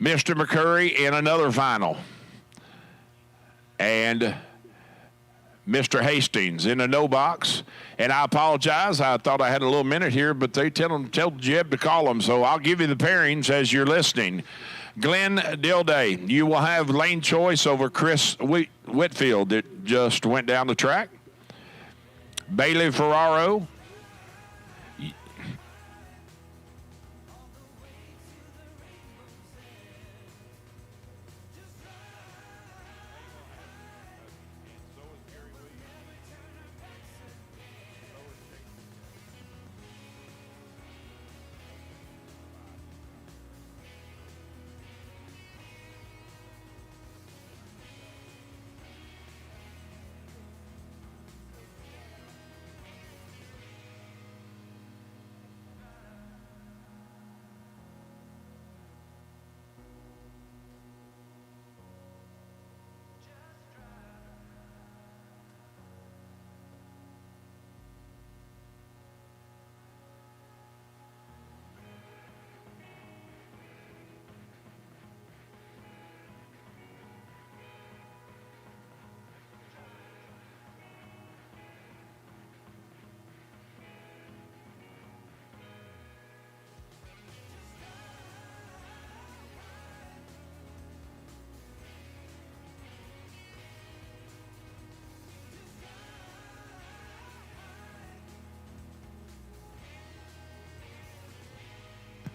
Mr. McCurry in another final. And Mr. Hastings in a no box. And I apologize. I thought I had a little minute here, but they tell Jeb to call them. So I'll give you the pairings as you're listening. Glenn Dilday, you will have lane choice over Chris Whitfield that just went down the track. Bailey Ferraro.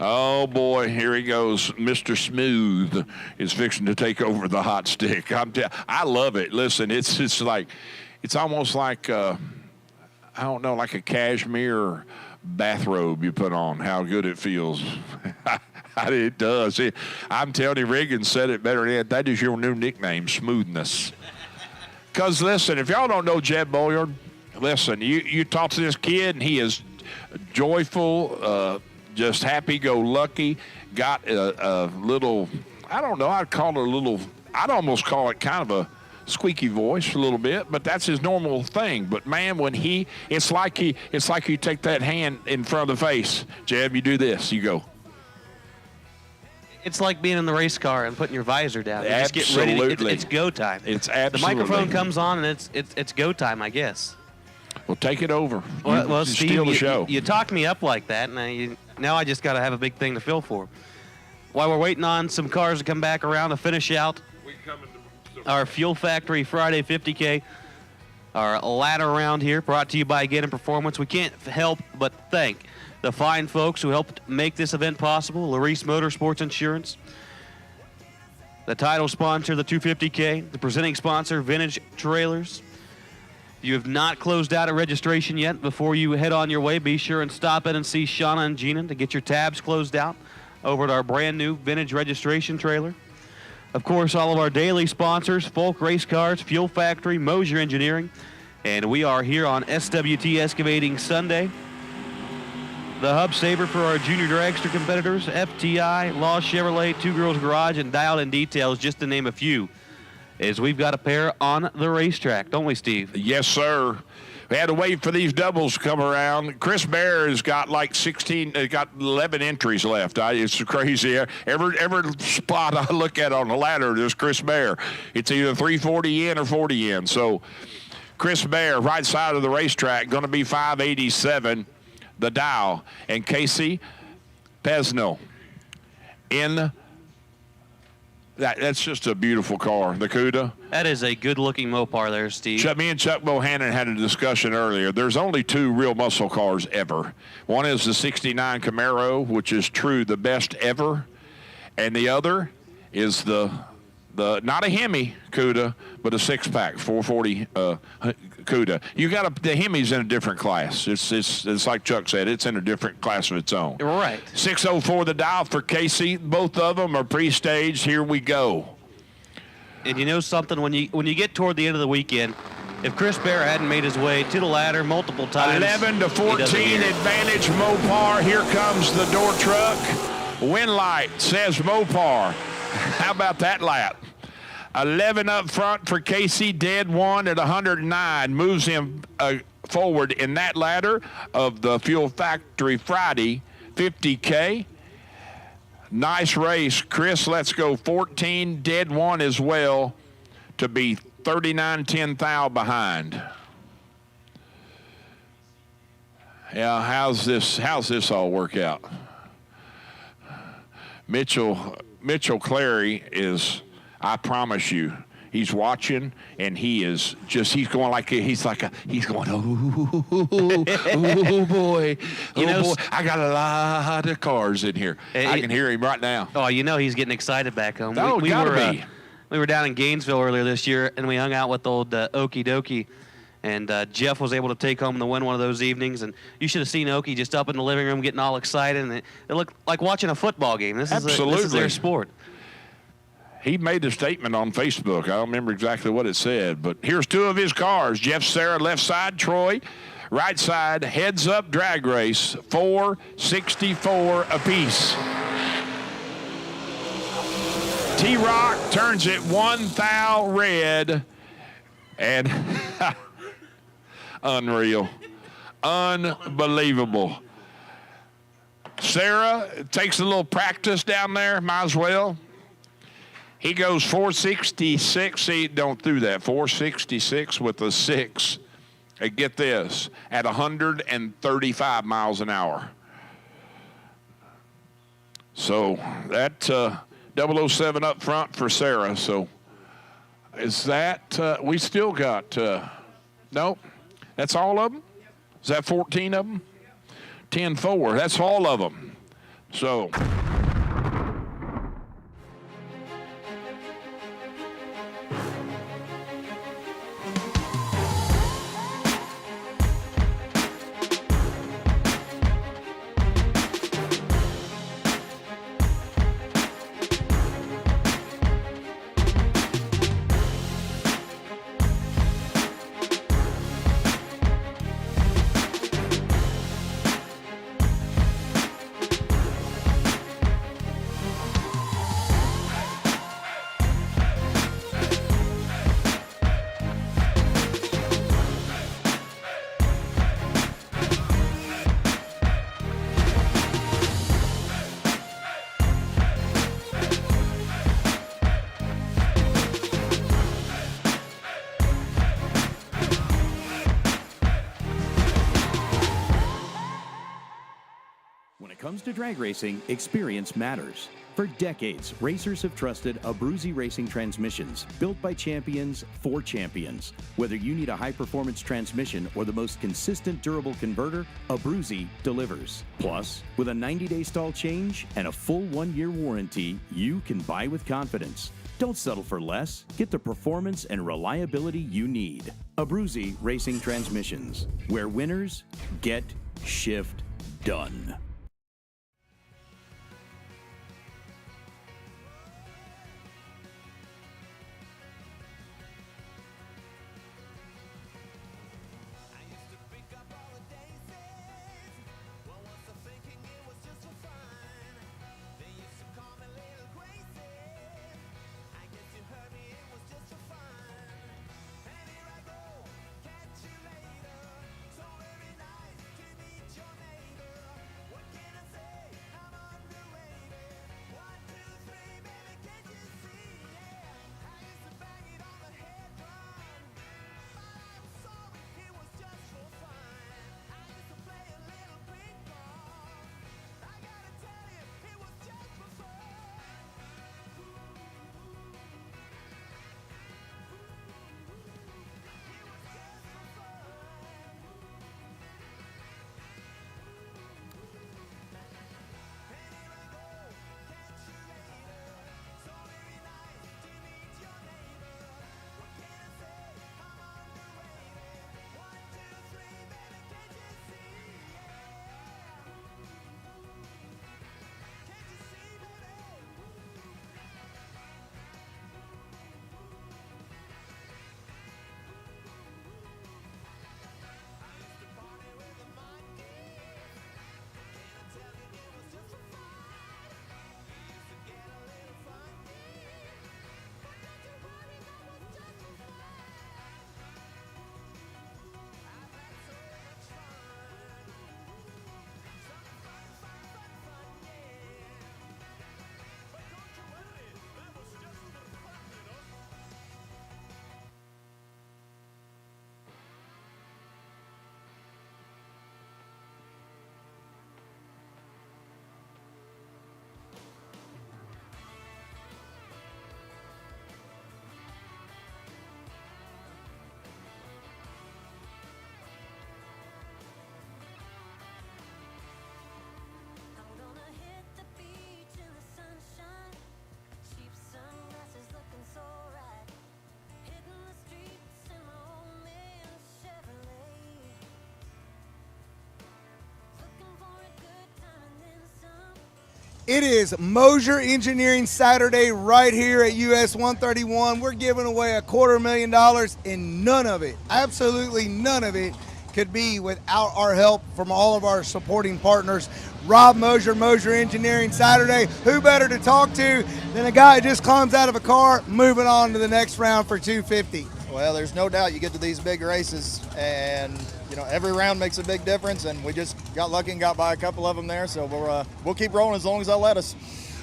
Oh, boy, here he goes. Mr. Smooth is fixing to take over the hot stick. I love it. Listen, it's almost like, I don't know, like a cashmere bathrobe you put on, how good it feels. It does. I'm telling you, Reagan said it better than that is your new nickname, Smoothness. Because, listen, if y'all don't know Jeb Boyard, listen, you talk to this kid, and he is joyful, just happy-go-lucky, got a little, I don't know, I'd almost call it kind of a squeaky voice a little bit, but that's his normal thing. But, man, when it's like you take that hand in front of the face. Jeb, you do this, you go. It's like being in the race car and putting your visor down. You Absolutely. just get ready it's go time. It's absolutely. The microphone comes on, and it's go time, I guess. Well, take it over. Well, Steve, steal the show. You talked me up like that, and now I just got to have a big thing to fill for. While we're waiting on some cars to come back around to finish out our Fuel Factory Friday 50K, our ladder round here, brought to you by Gannon Performance. We can't help but thank the fine folks who helped make this event possible: Laris Motorsports Insurance, the title sponsor, the 250K, the presenting sponsor, Vintage Trailers. If you have not closed out a registration yet, before you head on your way, be sure and stop in and see Shauna and Gina to get your tabs closed out over at our brand new vintage registration trailer. Of course, all of our daily sponsors: Folk Race Cars, Fuel Factory, Moser Engineering, and we are here on SWT Excavating Sunday. The hub saver for our junior dragster competitors: FTI, Law Chevrolet, Two Girls Garage, and Dialed In Details, just to name a few. As we've got a pair on the racetrack, don't we, Steve? Yes, sir. We had to wait for these doubles to come around. Chris Bear has got like 11 entries left. It's crazy. Every spot I look at on the ladder, there's Chris Bear. It's either 340 in or 40 in. So Chris Bear, right side of the racetrack, going to be 587, the dial. And Casey Pesno in. That's just a beautiful car, the Cuda. That is a good-looking Mopar there, Steve. Me and Chuck Bohannon had a discussion earlier. There's only two real muscle cars ever. One is the 69 Camaro, which is true the best ever. And the other is the not a Hemi Cuda, but a six-pack 440 Cuda. You got the Hemi's in a different class. It's like Chuck said, it's in a different class of its own. Right. 604 the dial for Casey. Both of them are pre-staged. Here we go. And you know something, when you get toward the end of the weekend, if Chris Bear hadn't made his way to the ladder multiple times, 11 to 14 advantage Mopar. Here comes the door truck. Wind light says Mopar. How about that lap? 11 up front for Casey, dead one at 109. Moves him forward in that ladder of the Fuel Factory Friday 50K. Nice race. Chris, let's go 14, dead one as well to be 39-10 thou behind. Yeah, how's this all work out? Mitchell Clary is, I promise you, he's watching, and he's going, oh boy, boy. I got a lot of cars in here. I can hear him right now. Oh, he's getting excited back home. Oh, gotta be. We were down in Gainesville earlier this year, and we hung out with old Okie Dokie, and Jeff was able to take home the win one of those evenings. And you should have seen Okie just up in the living room getting all excited, and it looked like watching a football game. This is their sport. He made a statement on Facebook. I don't remember exactly what it said, but here's two of his cars. Jeff Serra, left side, Troy, right side, heads up drag race, 464 apiece. T-Rock turns it 1 thou red, and unreal, unbelievable. Sarah takes a little practice down there, might as well. He goes 466. See, don't do that. 466 with a 6. And get this, at 135 miles an hour. So that 007 up front for Sarah. So is that, we still got, nope, that's all of them? Is that 14 of them? 10-4, that's all of them. So. When it comes to drag racing, experience matters. For decades, racers have trusted Abruzzi Racing transmissions, built by champions for champions. Whether you need a high-performance transmission or the most consistent durable converter, Abruzzi delivers. Plus, with a 90-day stall change and a full 1-year warranty, you can buy with confidence. Don't settle for less. Get the performance and reliability you need. Abruzzi Racing Transmissions, where winners get shift done. It is Moser Engineering Saturday right here at US 131. We're giving away $250,000, and none of it, absolutely none of it, could be without our help from all of our supporting partners. Rob Moser, Moser Engineering Saturday. Who better to talk to than a guy who just climbs out of a car, moving on to the next round for $250,000. Well, there's no doubt you get to these big races, and you know every round makes a big difference. And we just got lucky and got by a couple of them there, so we'll keep rolling as long as they'll let us.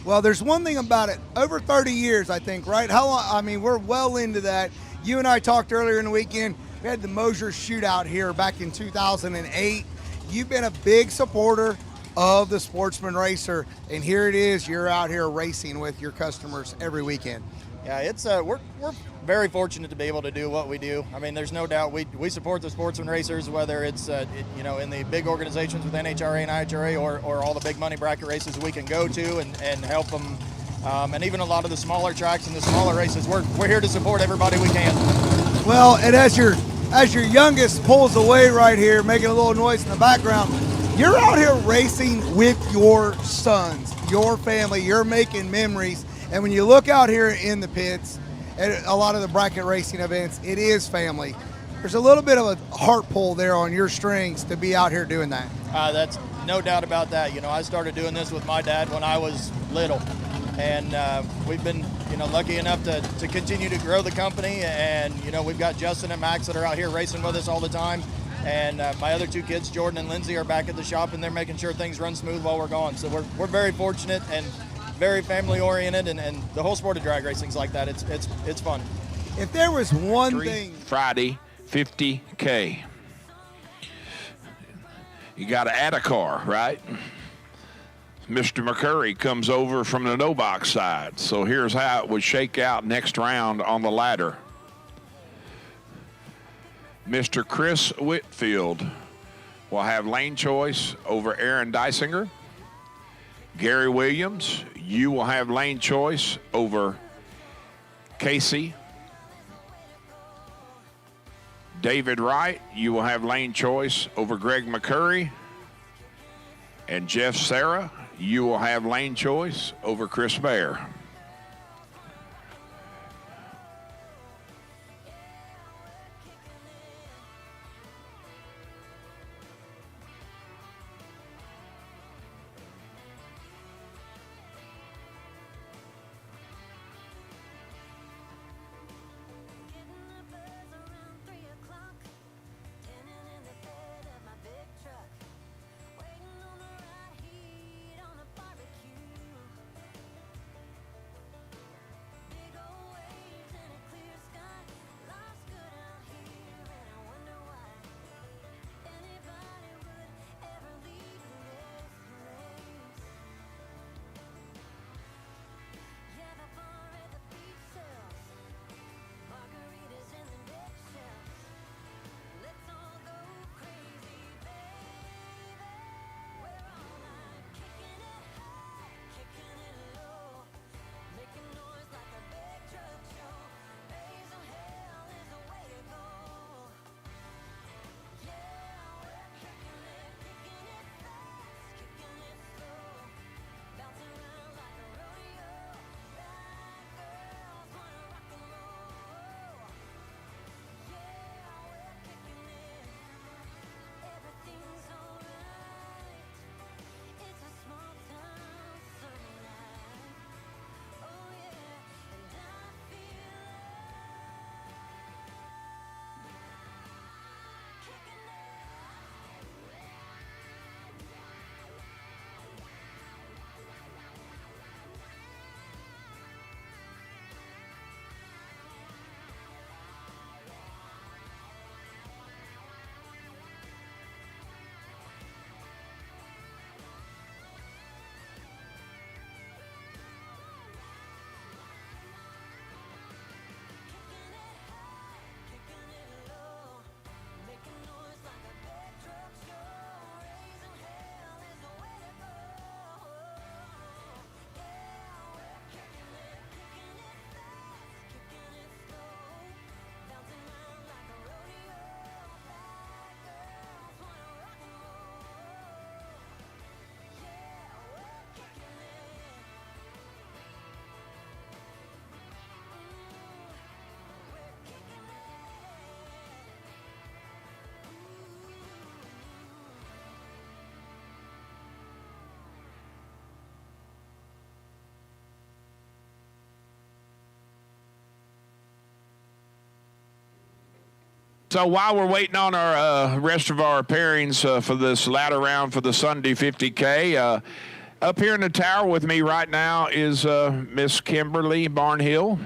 Well, there's one thing about it. Over 30 years, I think, right? How long? I mean, we're well into that. You and I talked earlier in the weekend. We had the Moser Shootout here back in 2008. You've been a big supporter of the Sportsman Racer, and here it is. You're out here racing with your customers every weekend. Yeah, it's we're very fortunate to be able to do what we do. I mean, there's no doubt we support the sportsman racers, whether it's you know, in the big organizations with NHRA and IHRA or all the big money bracket races we can go to and help them, and even a lot of the smaller tracks and the smaller races. We're here to support everybody we can. Well, and as your youngest pulls away right here, making a little noise in the background, you're out here racing with your sons, your family. You're making memories. And when you look out here in the pits at a lot of the bracket racing events, it is family. There's a little bit of a heart pull there on your strings to be out here doing that. That's no doubt about that. You know, I started doing this with my dad when I was little, and we've been, you know, lucky enough to continue to grow the company. And you know, we've got Justin and Max that are out here racing with us all the time. And my other two kids, Jordan and Lindsay, are back at the shop, and they're making sure things run smooth while we're gone. So we're very fortunate and very family oriented, and the whole sport of drag racing's like that. It's fun. If there was one thing, Friday, 50K. You got to add a car, right? Mr. McCurry comes over from the no box side. So here's how it would shake out next round on the ladder. Mr. Chris Whitfield will have lane choice over Aaron Dysinger. Gary Williams, you will have lane choice over Casey. David Wright, you will have lane choice over Greg McCurry. And Jeff Serra, you will have lane choice over Chris Bear. So while we're waiting on our rest of our pairings for this ladder round for the Sunday 50K, up here in the tower with me right now is Miss Kimberly Barnhill,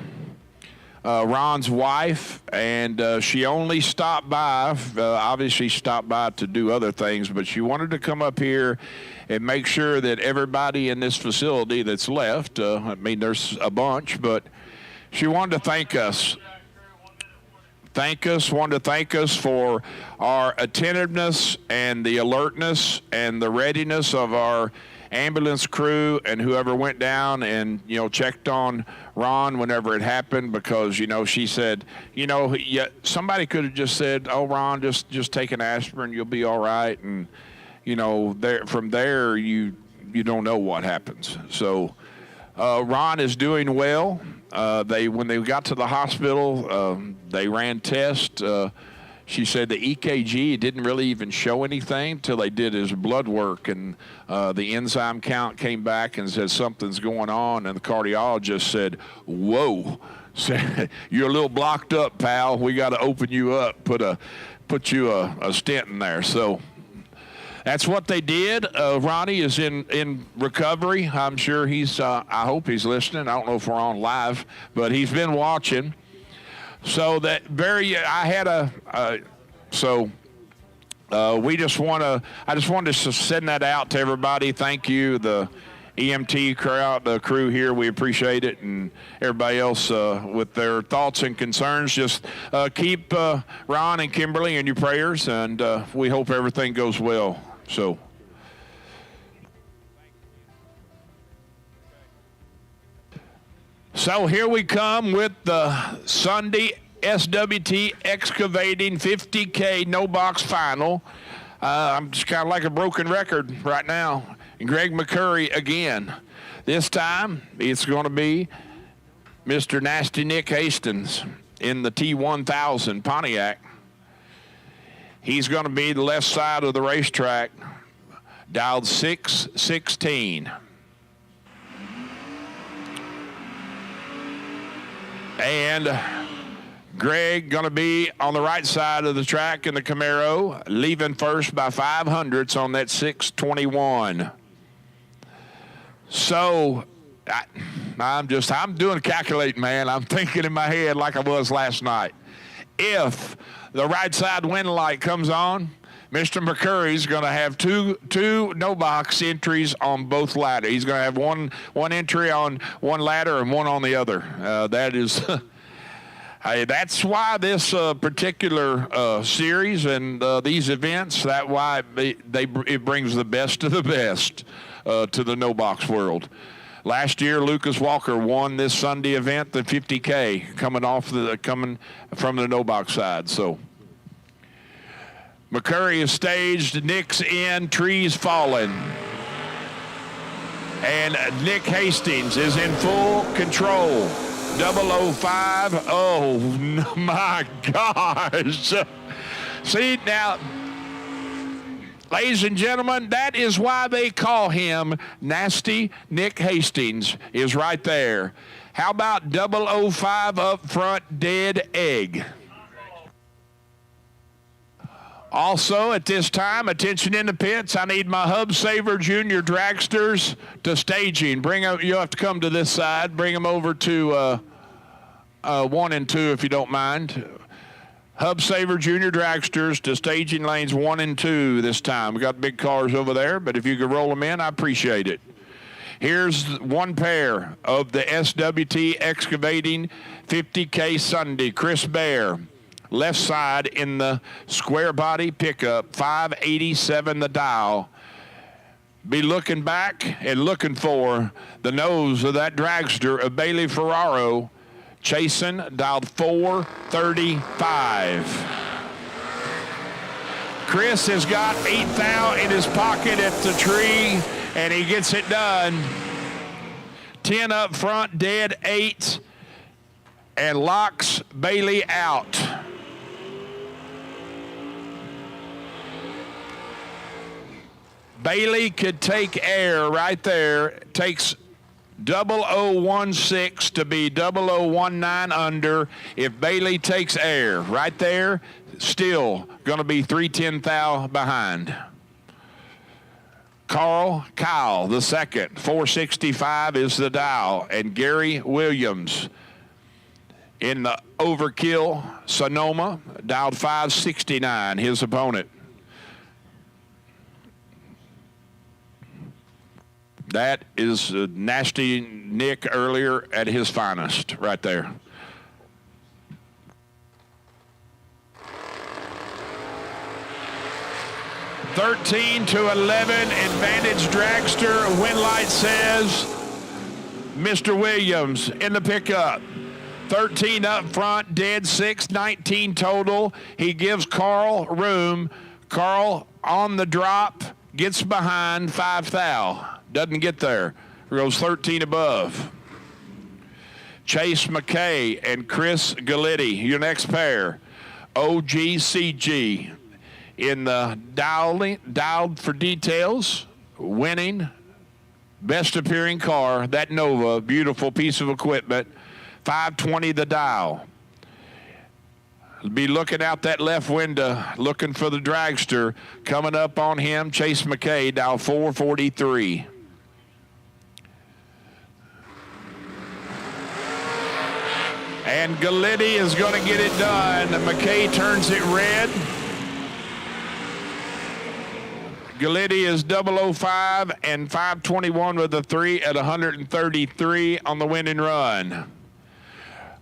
Ron's wife, and she only stopped by, obviously stopped by to do other things, but she wanted to come up here and make sure that everybody in this facility that's left, I mean, there's a bunch, but she wanted to thank us. Wanted to thank us for our attentiveness and the alertness and the readiness of our ambulance crew and whoever went down and, you know, checked on Ron whenever it happened, because, you know, she said, you know, yeah, somebody could have just said, oh, Ron, just take an aspirin, you'll be all right. And, you know, from there, you don't know what happens. So Ron is doing well. When they got to the hospital, they ran tests. She said the EKG didn't really even show anything till they did his blood work, and the enzyme count came back and said something's going on, and the cardiologist said, whoa, said, you're a little blocked up, pal. We got to open you up, put you a stent in there. So that's what they did. Ronnie is in recovery. I'm sure he's, I hope he's listening. I don't know if we're on live, but he's been watching. So that I just wanted to send that out to everybody. Thank you, the EMT crowd, the crew here. We appreciate it, and everybody else with their thoughts and concerns. Just keep Ron and Kimberly in your prayers, and we hope everything goes well. So here we come with the Sunday SWT Excavating 50K no box final. I'm just kind of like a broken record right now. And Greg McCurry again. This time it's going to be Mr. Nasty Nick Hastings in the T1000 Pontiac. He's going to be the left side of the racetrack, dialed 616. And Greg going to be on the right side of the track in the Camaro, leaving first by 500ths on that 621. So I'm doing calculating, man. I'm thinking in my head like I was last night. If the right side wind light comes on, Mr. McCurry's going to have two no box entries on both ladders. He's going to have one entry on one ladder and one on the other. That is, that's why this particular series and these events, that why it brings the best of the best to the no box world. Last year, Lucas Walker won this Sunday event, the 50K, coming from the no box side. So McCurry is staged, Nick's in, trees falling. And Nick Hastings is in full control. 005, oh my gosh. See, now, ladies and gentlemen, that is why they call him Nasty Nick Hastings, is right there. How about 005 up front, dead egg? Also, at this time, attention in the pits, I need my Hub Saver Junior Dragsters to staging. You'll have to come to this side. Bring them over to 1 and 2 if you don't mind. Hub Saver Junior Dragsters to staging lanes 1 and 2 this time. We got big cars over there, but if you could roll them in, I appreciate it. Here's one pair of the SWT Excavating 50K Sunday. Chris Bear. Left side in the square body pickup, 587 the dial. Be looking back and looking for the nose of that dragster of Bailey Ferraro, chasing, dialed 435. Chris has got 8 thou in his pocket at the tree, and he gets it done. 10 up front, dead 8, and locks Bailey out. Bailey could take air right there, takes 0016 to be 0019 under. If Bailey takes air right there, still going to be 310 thou behind. Kyle, the second, 465 is the dial. And Gary Williams in the Overkill Sonoma, dialed 569, his opponent. That is Nasty Nick earlier at his finest right there. $13 to 11, advantage Dragster. Win light says Mr. Williams in the pickup. 13 up front, dead 6, 19 total. He gives Carl room. Carl on the drop, gets behind 5 thou. Doesn't get there. Goes 13 above. Chase McKay and Chris Galletti, your next pair. OGCG in the dialed for details, winning, best appearing car, that Nova, beautiful piece of equipment. 520 the dial. Be looking out that left window, looking for the Dragster. Coming up on him, Chase McKay, dial 443. And Galletti is going to get it done. McKay turns it red. Galletti is 005 and 521 with a 3 at 133 on the winning run.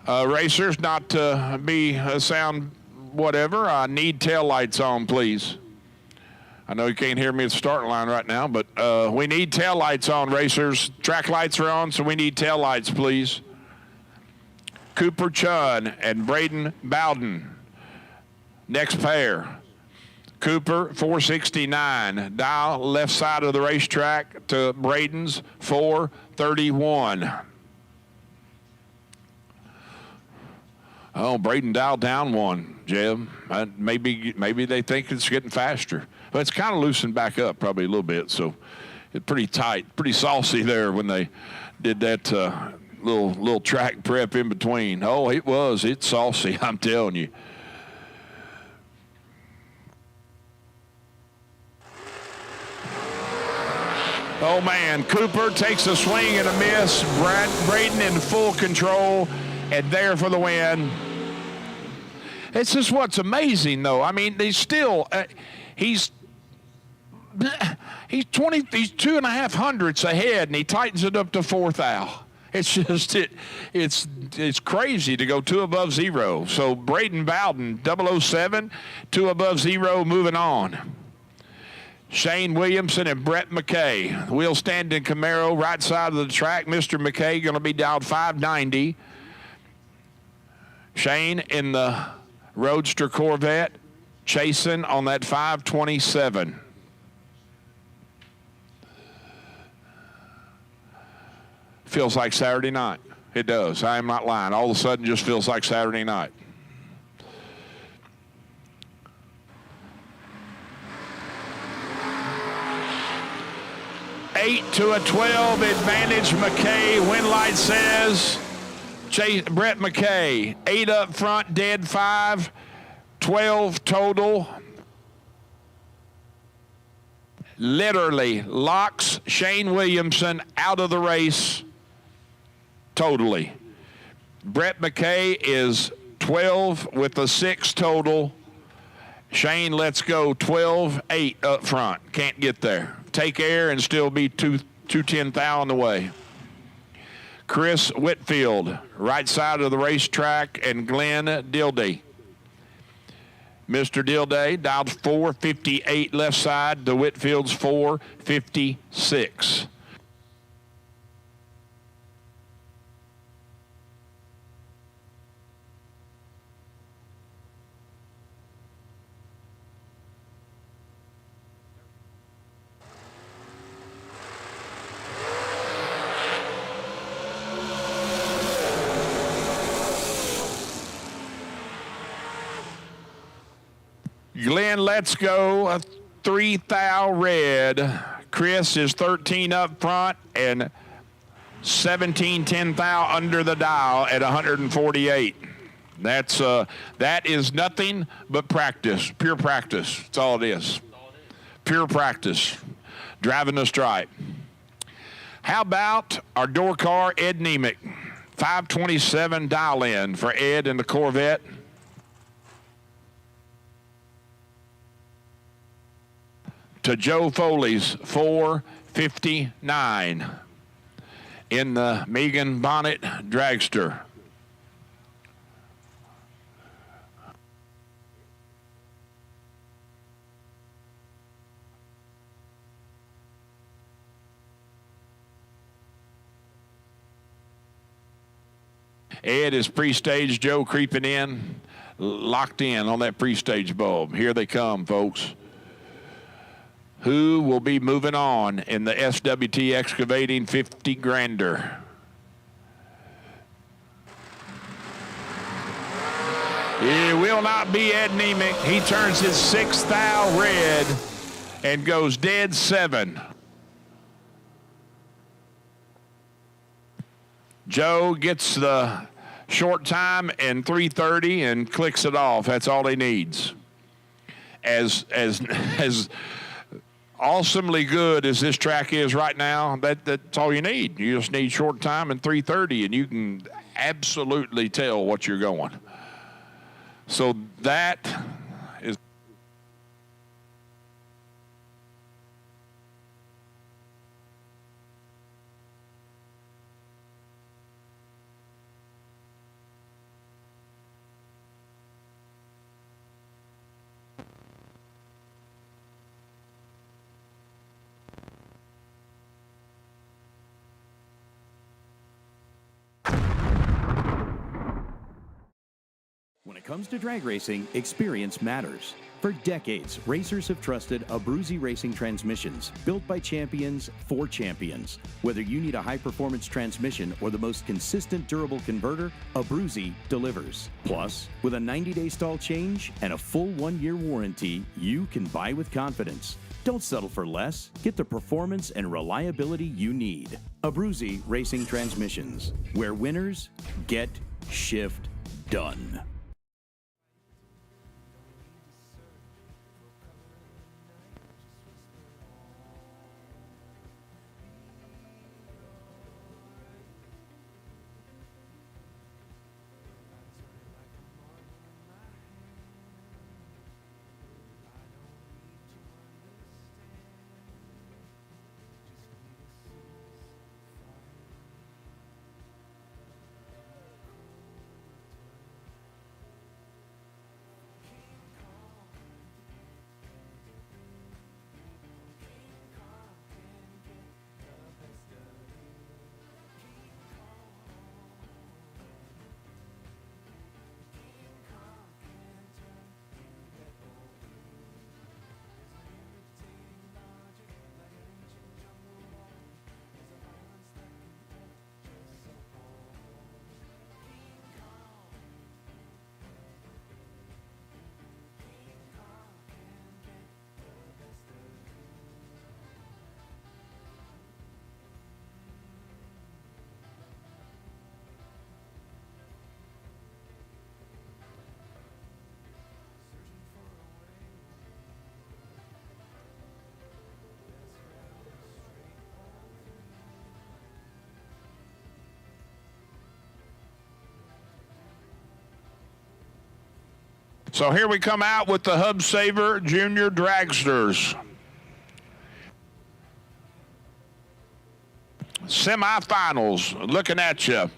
Racers, not to be a sound whatever, I need tail lights on, please. I know you can't hear me at the starting line right now, but we need tail lights on, racers. Track lights are on, so we need tail lights, please. Cooper Chun and Braden Bowden. Next pair. Cooper, 469. Dial left side of the racetrack to Braden's 431. Oh, Braden dialed down one, Jeb. Maybe they think it's getting faster. But it's kind of loosened back up probably a little bit, so it's pretty tight, pretty saucy there when they did that little track prep in between. Oh, it's saucy, I'm telling you. Oh, man, Cooper takes a swing and a miss. Braden in full control and there for the win. It's just what's amazing, though. I mean, he's still, he's 2.5 hundredths ahead, and he tightens it up to 4 thou. It's just, it's crazy to go 2 above 0. So Braden Bowden, 007, 2 above 0, moving on. Shane Williamson and Brett McKay. Wheel standing Camaro, right side of the track. Mr. McKay going to be dialed 590. Shane in the Roadster Corvette, chasing on that 527. Feels like Saturday night. It does. I am not lying. All of a sudden just feels like Saturday night. Eight to a 12 advantage McKay. Win light says Brett McKay. 8 up front, dead 5. 12 total. Literally locks Shane Williamson out of the race totally. Brett McKay is 12 with a 6 total. Shane lets go 12-8 up front. Can't get there. Take air and still be 210 thou on the way. Chris Whitfield, right side of the racetrack, and Glenn Dilday. Mr. Dilday dialed 458 left side to Whitfield's 456. Glenn lets go a 3 thou red. Chris is 13 up front, and 17 thou under the dial at 148. That is nothing but practice, pure practice. That's all it is. Pure practice. Driving the stripe. How about our door car, Ed Nemick? 527 dial in for Ed in the Corvette. To Joe Foley's 459 in the Megan Bonnet Dragster. Ed is pre-stage. Joe creeping in, locked in on that pre-stage bulb. Here they come, folks. Who will be moving on in the SWT Excavating 50 grander? It will not be Ed Nemick. He turns his 6 thou red and goes dead 7. Joe gets the short time in 3:30 and clicks it off. That's all he needs. As awesomely good as this track is right now, that's all you need. You just need short time in 3:30, and you can absolutely tell what you're going. So that is. When it comes to drag racing, experience matters. For decades, racers have trusted Abruzzi Racing transmissions, built by champions for champions. Whether you need a high-performance transmission or the most consistent durable converter, Abruzzi delivers. Plus, with a 90-day stall change and a full 1-year warranty, you can buy with confidence. Don't settle for less. Get the performance and reliability you need. Abruzzi Racing Transmissions, where winners get shift done. So here we come out with the Hub Saver Junior Dragsters. Semifinals, looking at you.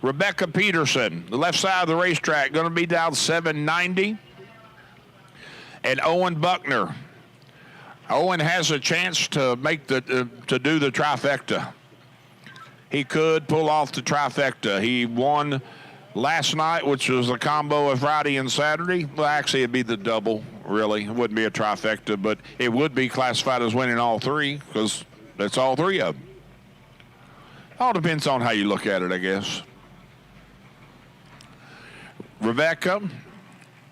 Rebecca Peterson, the left side of the racetrack, going to be down 790. And Owen Buckner. Owen has a chance to make to do the trifecta. He could pull off the trifecta. He won last night, which was a combo of Friday and Saturday. Well, actually, it'd be the double, really. It wouldn't be a trifecta, but it would be classified as winning all three because that's all three of them. All depends on how you look at it, I guess. Rebecca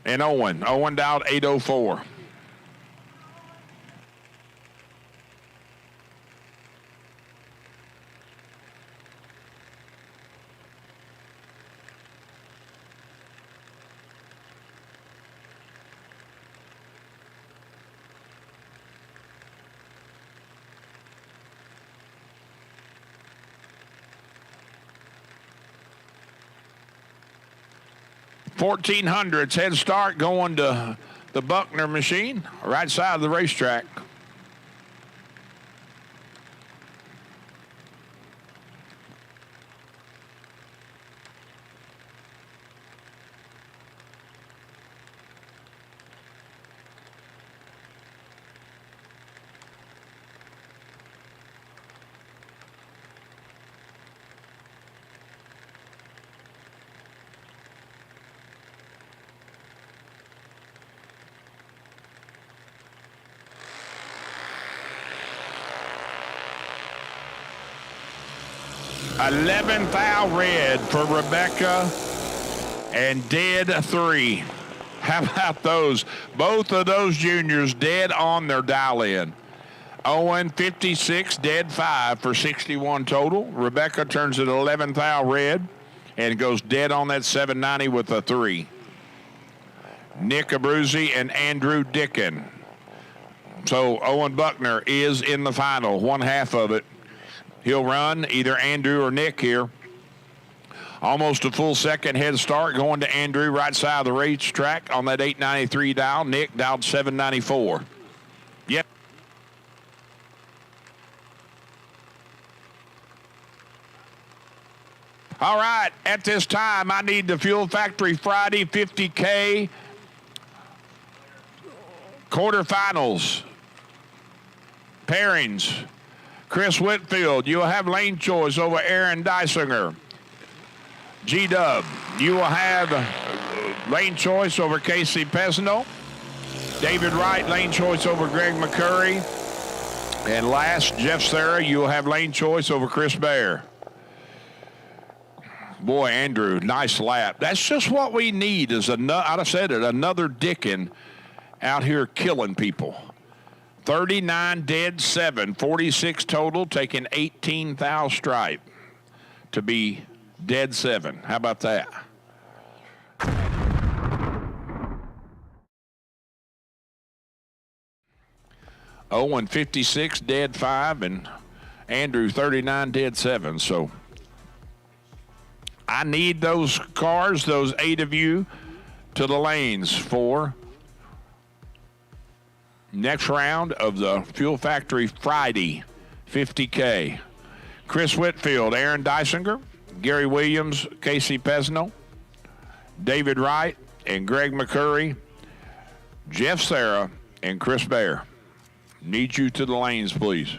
and Owen. Owen down 804. 1400s head start going to the Buckner machine, right side of the racetrack. $11th out red for Rebecca and dead 3. How about those? Both of those juniors dead on their dial-in. Owen 56, dead 5 for 61 total. Rebecca turns it 11th out red and goes dead on that 790 with a 3. Nick Abruzzi and Andrew Dickin. So Owen Buckner is in the final, one half of it. He'll run either Andrew or Nick here. Almost a full second head start going to Andrew, right side of the racetrack on that 893 dial. Nick dialed 794. Yep. All right, at this time, I need the Fuel Factory Friday 50K quarterfinals. Pairings. Chris Whitfield, you will have lane choice over Aaron Dysinger. G-Dub, you will have lane choice over Casey Pesno. David Wright, lane choice over Greg McCurry. And last, Jeff Serra, you will have lane choice over Chris Bear. Boy, Andrew, nice lap. That's just what we need is, I said it, another Dickin out here killing people. 39 dead, 7, 46 total, taking 18 thou stripe to be dead 7. How about that? Owen 56 dead 5 and Andrew 39 dead 7. So I need those cars, those 8 of you, to the lanes for next round of the Fuel Factory Friday 50K. Chris Whitfield, Aaron Dysinger, Gary Williams, Casey Pesno, David Wright, and Greg McCurry, Jeff Serra, and Chris Bear. Need you to the lanes, please.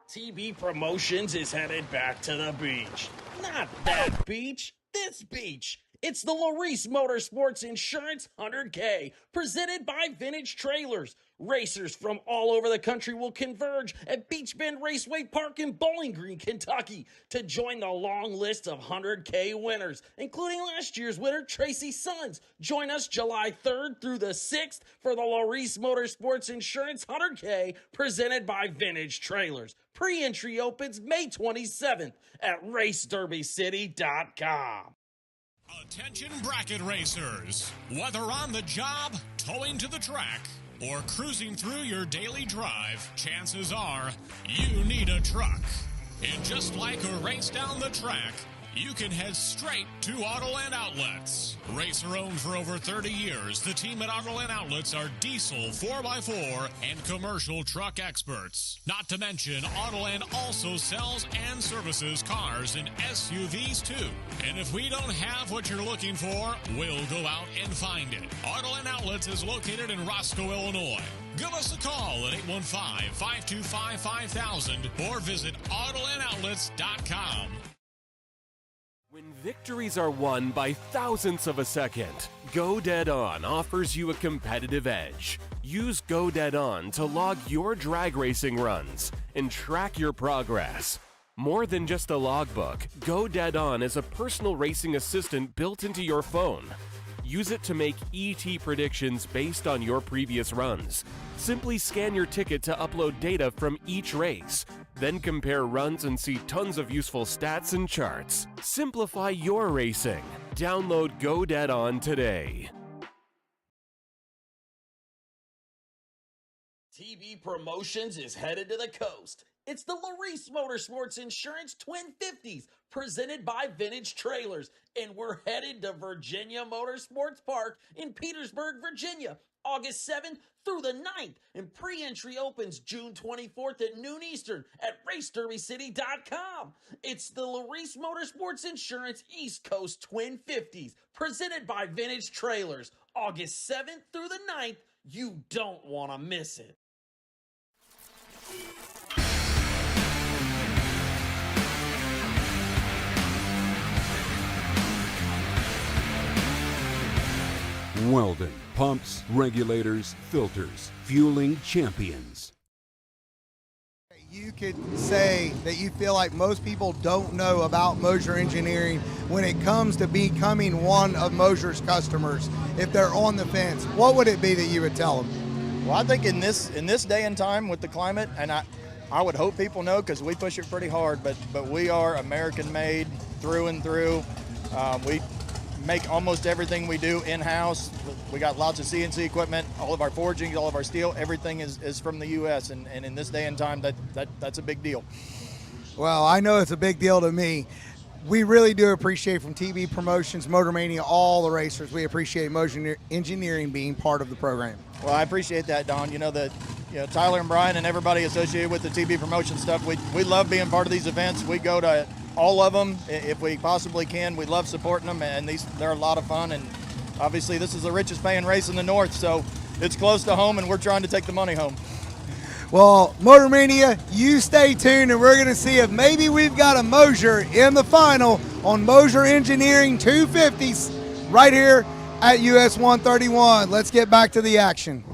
TB Promotions is headed back to the beach. Not that beach, this beach. It's the Laris Motorsports Insurance 100K, presented by Vintage Trailers. Racers from all over the country will converge at Beach Bend Raceway Park in Bowling Green, Kentucky, to join the long list of 100K winners, including last year's winner, Tracy Sons. Join us July 3rd through the 6th for the Laris Motorsports Insurance 100K, presented by Vintage Trailers. Pre-entry opens May 27th at RaceDerbyCity.com. Attention bracket racers. Whether on the job, towing to the track, or cruising through your daily drive, chances are you need a truck. And just like a race down the track, you can head straight to Autoland Outlets. Racer owned for over 30 years, the team at Autoland Outlets are diesel 4x4 and commercial truck experts. Not to mention, Autoland also sells and services cars and SUVs too. And if we don't have what you're looking for, we'll go out and find it. Autoland Outlets is located in Roscoe, Illinois. Give us a call at 815-525-5000 or visit AutolandOutlets.com. When victories are won by thousandths of a second, Go Dead On offers you a competitive edge. Use Go Dead On to log your drag racing runs and track your progress. More than just a logbook, Go Dead On is a personal racing assistant built into your phone. Use it to make ET predictions based on your previous runs. Simply scan your ticket to upload data from each race. Then compare runs and see tons of useful stats and charts. Simplify your racing. Download Go Dead On today. TB Promotions is headed to the coast. It's the Laris Motorsports Insurance Twin 50s, presented by Vintage Trailers, and we're headed to Virginia Motorsports Park in Petersburg, Virginia, August 7th through the 9th, and pre-entry opens June 24th at noon Eastern at RaceDerbyCity.com. It's the Laris Motorsports Insurance East Coast Twin 50s, presented by Vintage Trailers, August 7th through the 9th. You don't want to miss it. Weldon, pumps, regulators, filters, fueling champions. You could say that you feel like most people don't know about Moser Engineering when it comes to becoming one of Moser's customers. If they're on the fence, what would it be that you would tell them? Well, I think in this day and time with the climate, and I would hope people know because we push it pretty hard, but we are American made through and through. We make almost everything we do in-house. We got lots of CNC equipment, all of our forgings, all of our steel, everything is from the U.S. And in this day and time, that's a big deal. Well, I know it's a big deal to me. We really do appreciate from TB Promotions, Motor Mania, all the racers. We appreciate Moser Engineering being part of the program. Well, I appreciate that, Don. Tyler and Brian and everybody associated with the TB Promotion stuff, we love being part of these events. We go to all of them if we possibly can. We love supporting them, and they're a lot of fun. And obviously, this is the richest paying race in the North, so it's close to home, and we're trying to take the money home. Well, Motor Mania, you stay tuned, and we're going to see if maybe we've got a Moser in the final on Moser Engineering 250s right here at US 131. Let's get back to the action.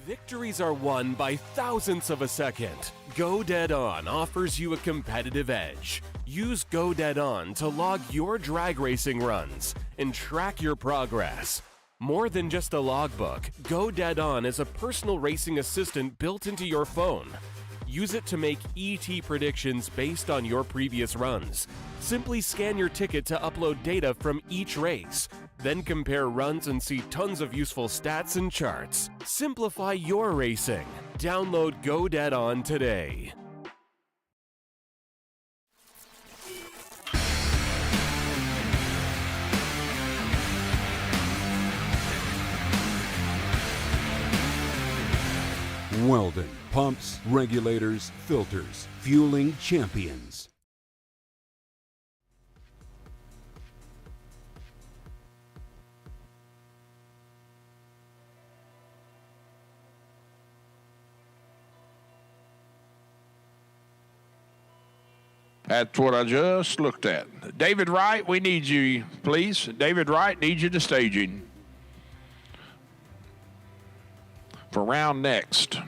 Victories are won by thousandths of a second. Go Dead On offers you a competitive edge. Use Go Dead On to log your drag racing runs and track your progress. More than just a logbook, Go Dead On is a personal racing assistant built into your phone. Use it to make ET predictions based on your previous runs. Simply scan your ticket to upload data from each race. Then compare runs and see tons of useful stats and charts. Simplify your racing. Download Go Dead On today. Weldon pumps, regulators, filters, fueling champions. That's what I just looked at. David Wright, we need you, please. David Wright needs you to staging for round next.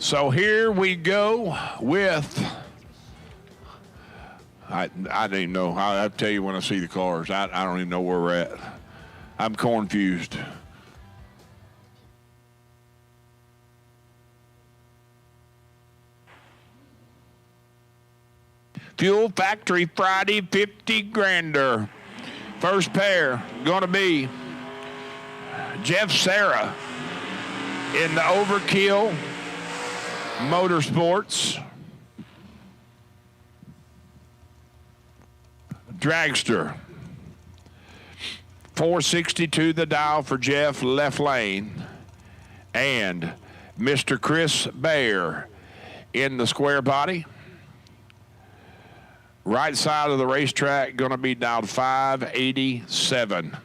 So here we go with, I don't even know. I'll tell you when I see the cars. I don't even know where we're at. I'm confused. Fuel Factory Friday 50 grander. First pair going to be Jeff Serra in the Overkill Motorsports Dragster. 462 the dial for Jeff, left lane. And Mr. Chris Bear in the square body. Right side of the racetrack going to be dialed 587.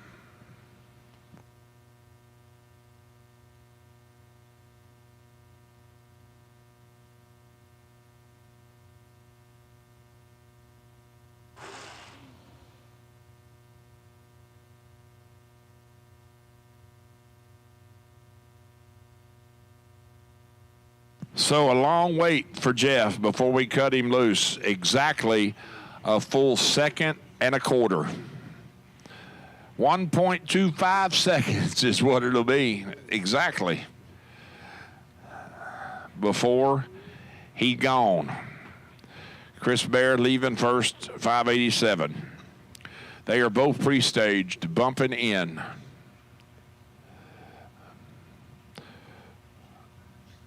So a long wait for Jeff before we cut him loose. Exactly a full second and a quarter. 1.25 seconds is what it'll be exactly before he gone. Chris Bear leaving first, 587. They are both pre-staged, bumping in.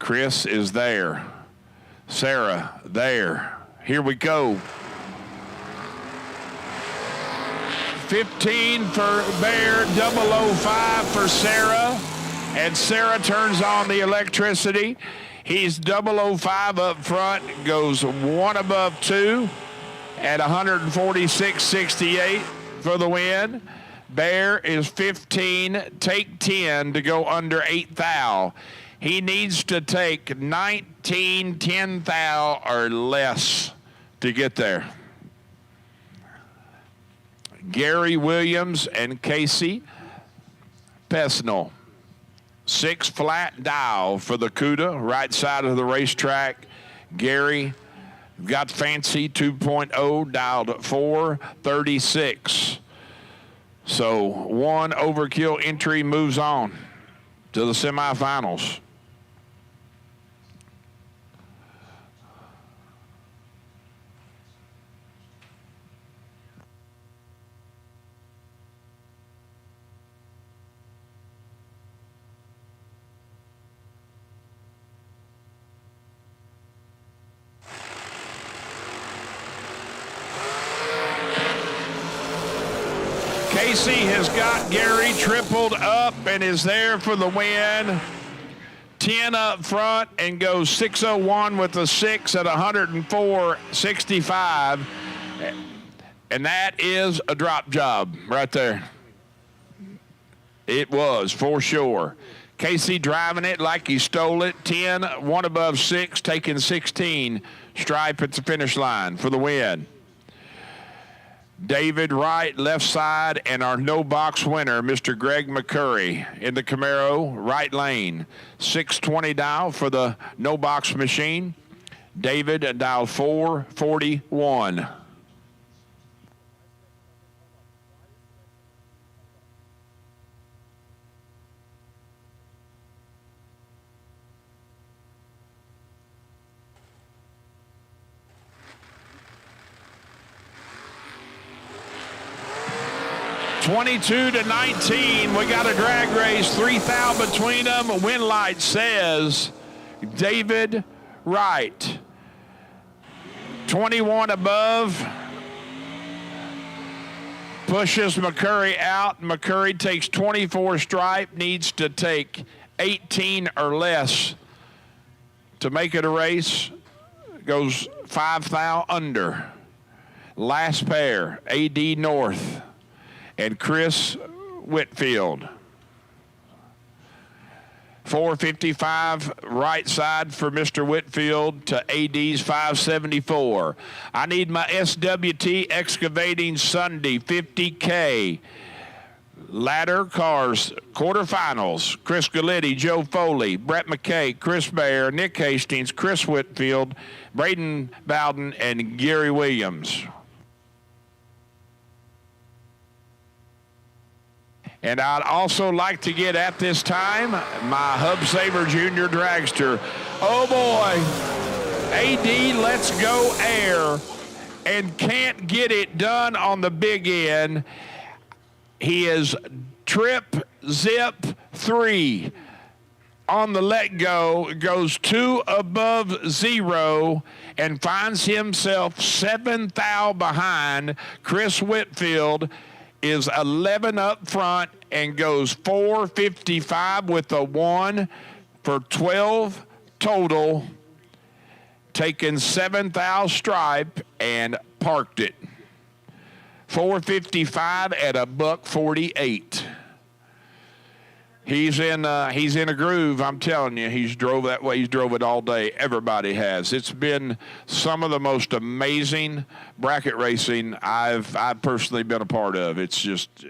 Chris is there. Sarah there. Here we go. 15 for Bear, 005 for Sarah. And Sarah turns on the electricity. He's 005 up front, goes one above two at 146.68 for the win. Bear is 15, take 10 to go under 8 thou. He needs to take 19 10 thou or less to get there. Gary Williams and Casey Pesnell. 6 flat dial for the CUDA, right side of the racetrack. Gary got fancy 2.0, dialed at 436. So one Overkill entry moves on to the semifinals. Casey has got Gary tripled up and is there for the win. 10 up front and goes 601 with the 6 at 104.65. And that is a drop job right there. It was, for sure. Casey driving it like he stole it. 10, one above 6, taking 16. Stripe at the finish line for the win. David Wright, left side, and our no-box winner, Mr. Greg McCurry, in the Camaro, right lane. 620 dial for the no-box machine. David dial 441. (22-19). We got a drag race, 3 thou between them. Win light says David Wright. 21 above. Pushes McCurry out. McCurry takes 24 stripe, needs to take 18 or less to make it a race. Goes 5 thou under. Last pair, AD North and Chris Whitfield. 455 right side for Mr. Whitfield to AD's 574. I need my SWT Excavating Sunday 50K. Ladder Cars quarterfinals. Chris Galletti, Joe Foley, Brett McKay, Chris Baer, Nick Hastings, Chris Whitfield, Braden Bowden, and Gary Williams. And I'd also like to get at this time my Hub Saver Junior Dragster. Oh boy, AD lets go air and can't get it done on the big end. He is trip, zip, 3 on the let go, goes 2 above 0, and finds himself 7 thou behind. Chris Whitfield is 11 up front and goes 4:55 with a 1 for 12 total, taking 7 thou stripe and parked it. 4:55 at a $148. He's in a groove. I'm telling you, he's drove that way. He's drove it all day. Everybody has. It's been some of the most amazing bracket racing I've personally been a part of. It's just.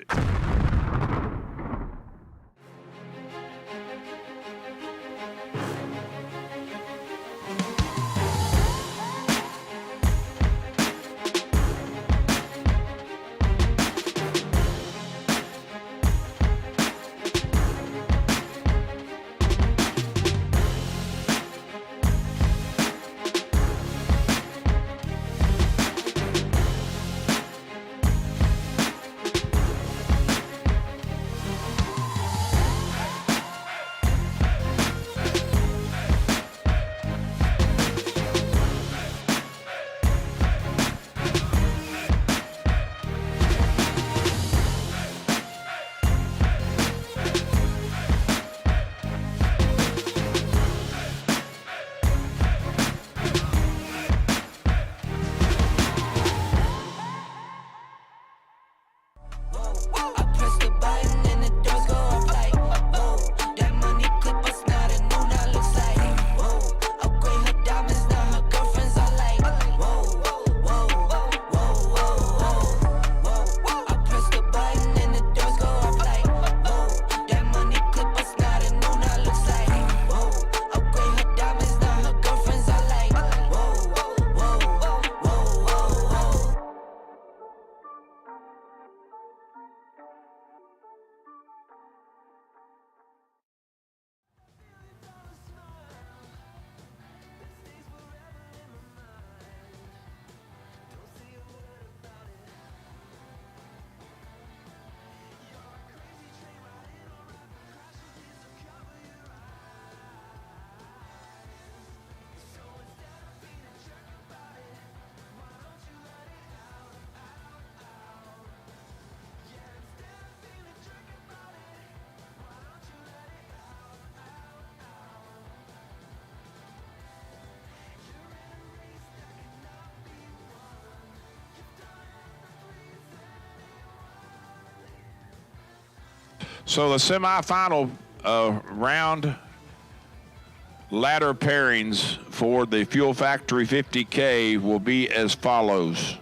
So the semifinal round ladder pairings for the Fuel Factory 50K will be as follows.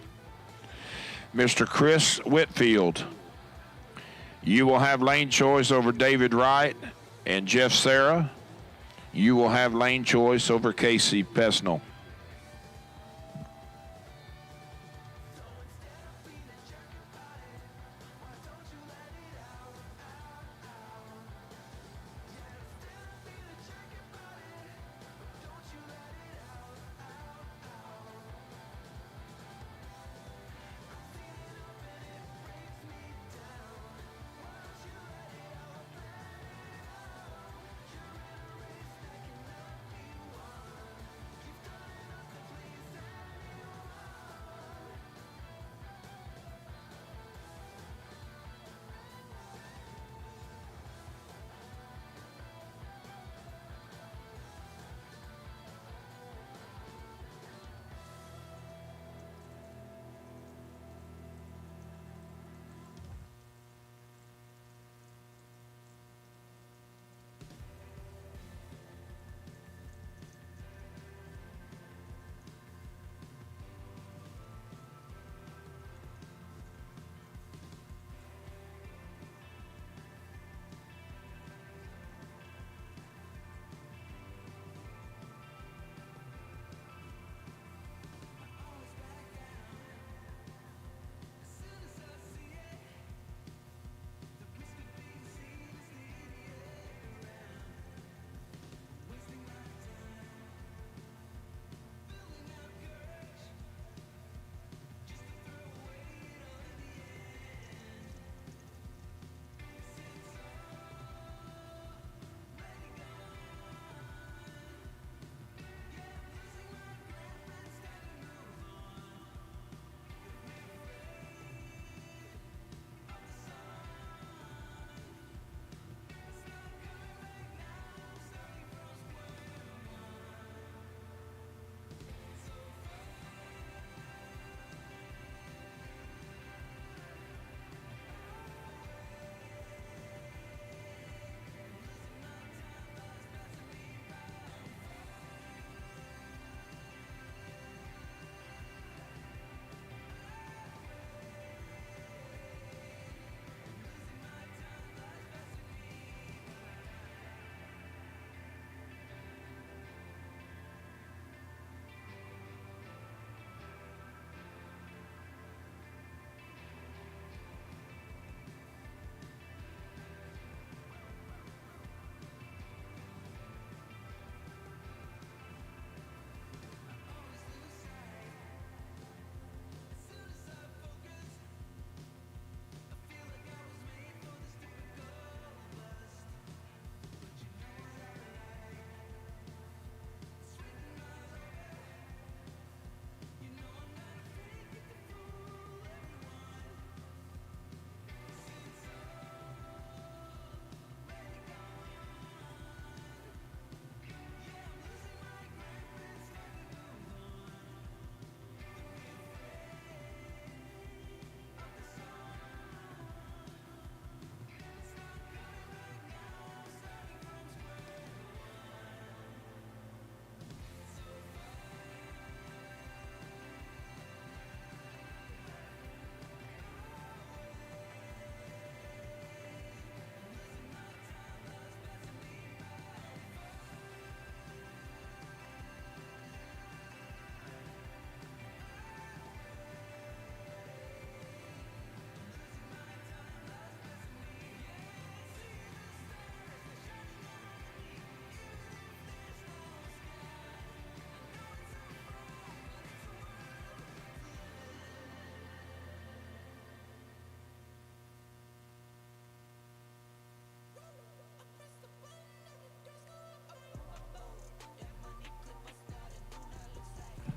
Mr. Chris Whitfield, you will have lane choice over David Wright and Jeff Serra. You will have lane choice over Casey Pesnell.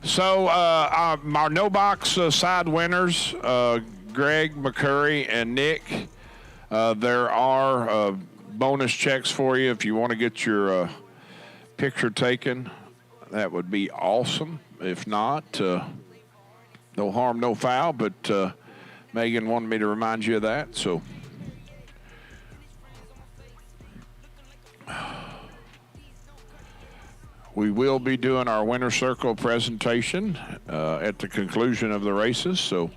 So our no box side winners, Greg, McCurry, and Nick. There are bonus checks for you if you want to get your picture taken. That would be awesome. If not, no harm, no foul. But Megan wanted me to remind you of that. So. We will be doing our winner circle presentation at the conclusion of the races. So.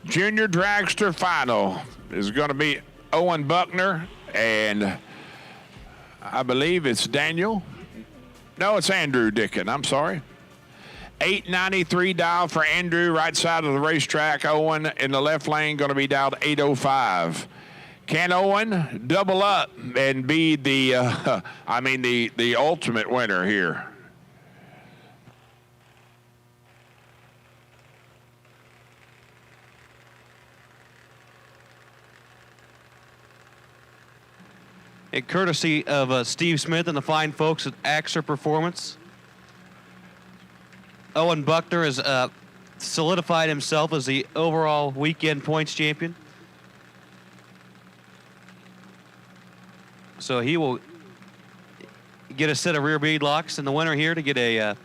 Junior Dragster final is going to be Owen Buckner, and I believe it's Daniel. No, it's Andrew Dicken. I'm sorry. 893 dial for Andrew, right side of the racetrack. Owen in the left lane going to be dialed 805. Can Owen double up and be the, the ultimate winner here? Courtesy of Steve Smith and the fine folks at Axer Performance. Owen Buckner has solidified himself as the overall weekend points champion. So he will get a set of rear bead locks, and the winner here to get a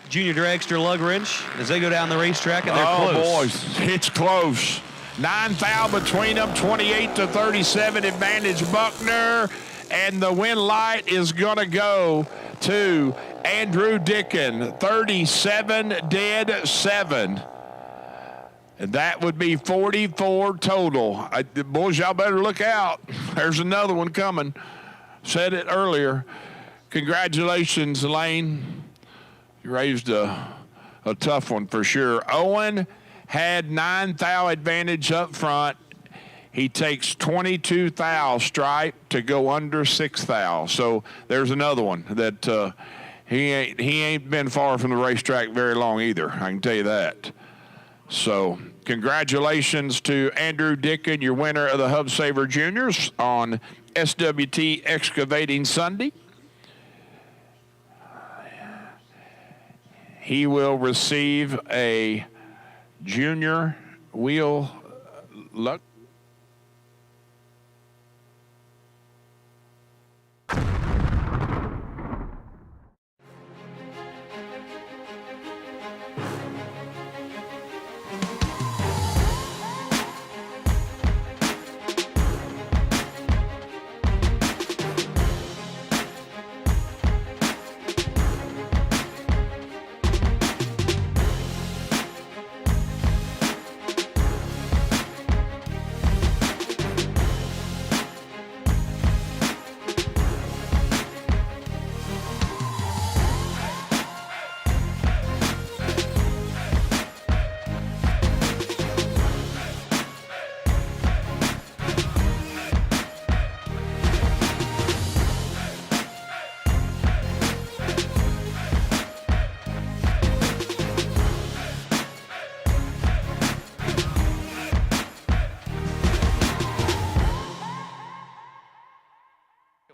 Junior Dragster lug wrench as they go down the racetrack, and they're close. Oh, boys, it's close. 9 foul between them, 28-37 advantage Buckner, and the win light is going to go to Andrew Dicken, 37 dead 7. And that would be 44 total. Boys, y'all better look out. There's another one coming. Said it earlier. Congratulations, Lane. You raised a tough one for sure. Owen had 9 thou advantage up front. He takes 22 thou stripe to go under 6 thou. So there's another one that he ain't been far from the racetrack very long either. I can tell you that. So congratulations to Andrew Dicken, your winner of the Hub Saver Juniors on SWT Excavating Sunday. He will receive a junior wheel luck.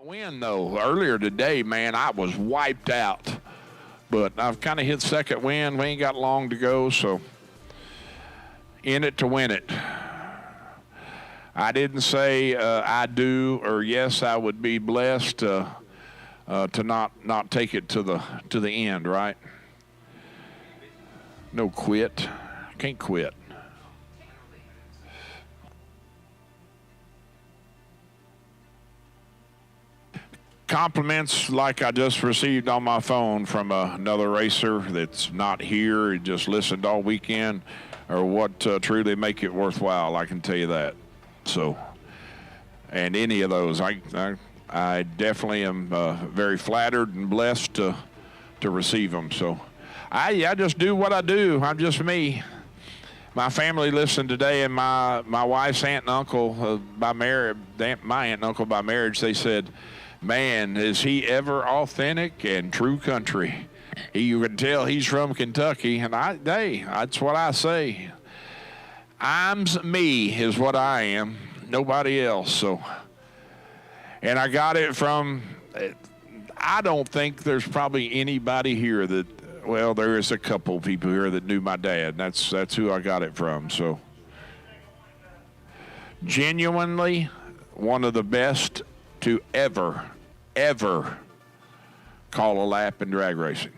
Win though earlier today, man, I was wiped out, but I've kind of hit second win. We ain't got long to go, so in it to win it. I didn't say I do or yes I would be blessed to not take it to the end, right? No quit, can't quit. Compliments like I just received on my phone from another racer that's not here, he just listened all weekend, or what truly make it worthwhile, I can tell you that. So, and any of those, I definitely am very flattered and blessed to receive them. So I just do what I do. I'm just me. My family listened today, and my wife's aunt and uncle by marriage, my aunt and uncle by marriage, they said, man, is he ever authentic and true country? You can tell he's from Kentucky, and that's what I say. I'm me is what I am, nobody else. So, and I got it from, I don't think there's probably anybody here that, well, there is a couple people here that knew my dad. That's who I got it from. So, genuinely one of the best to ever call a lap in drag racing.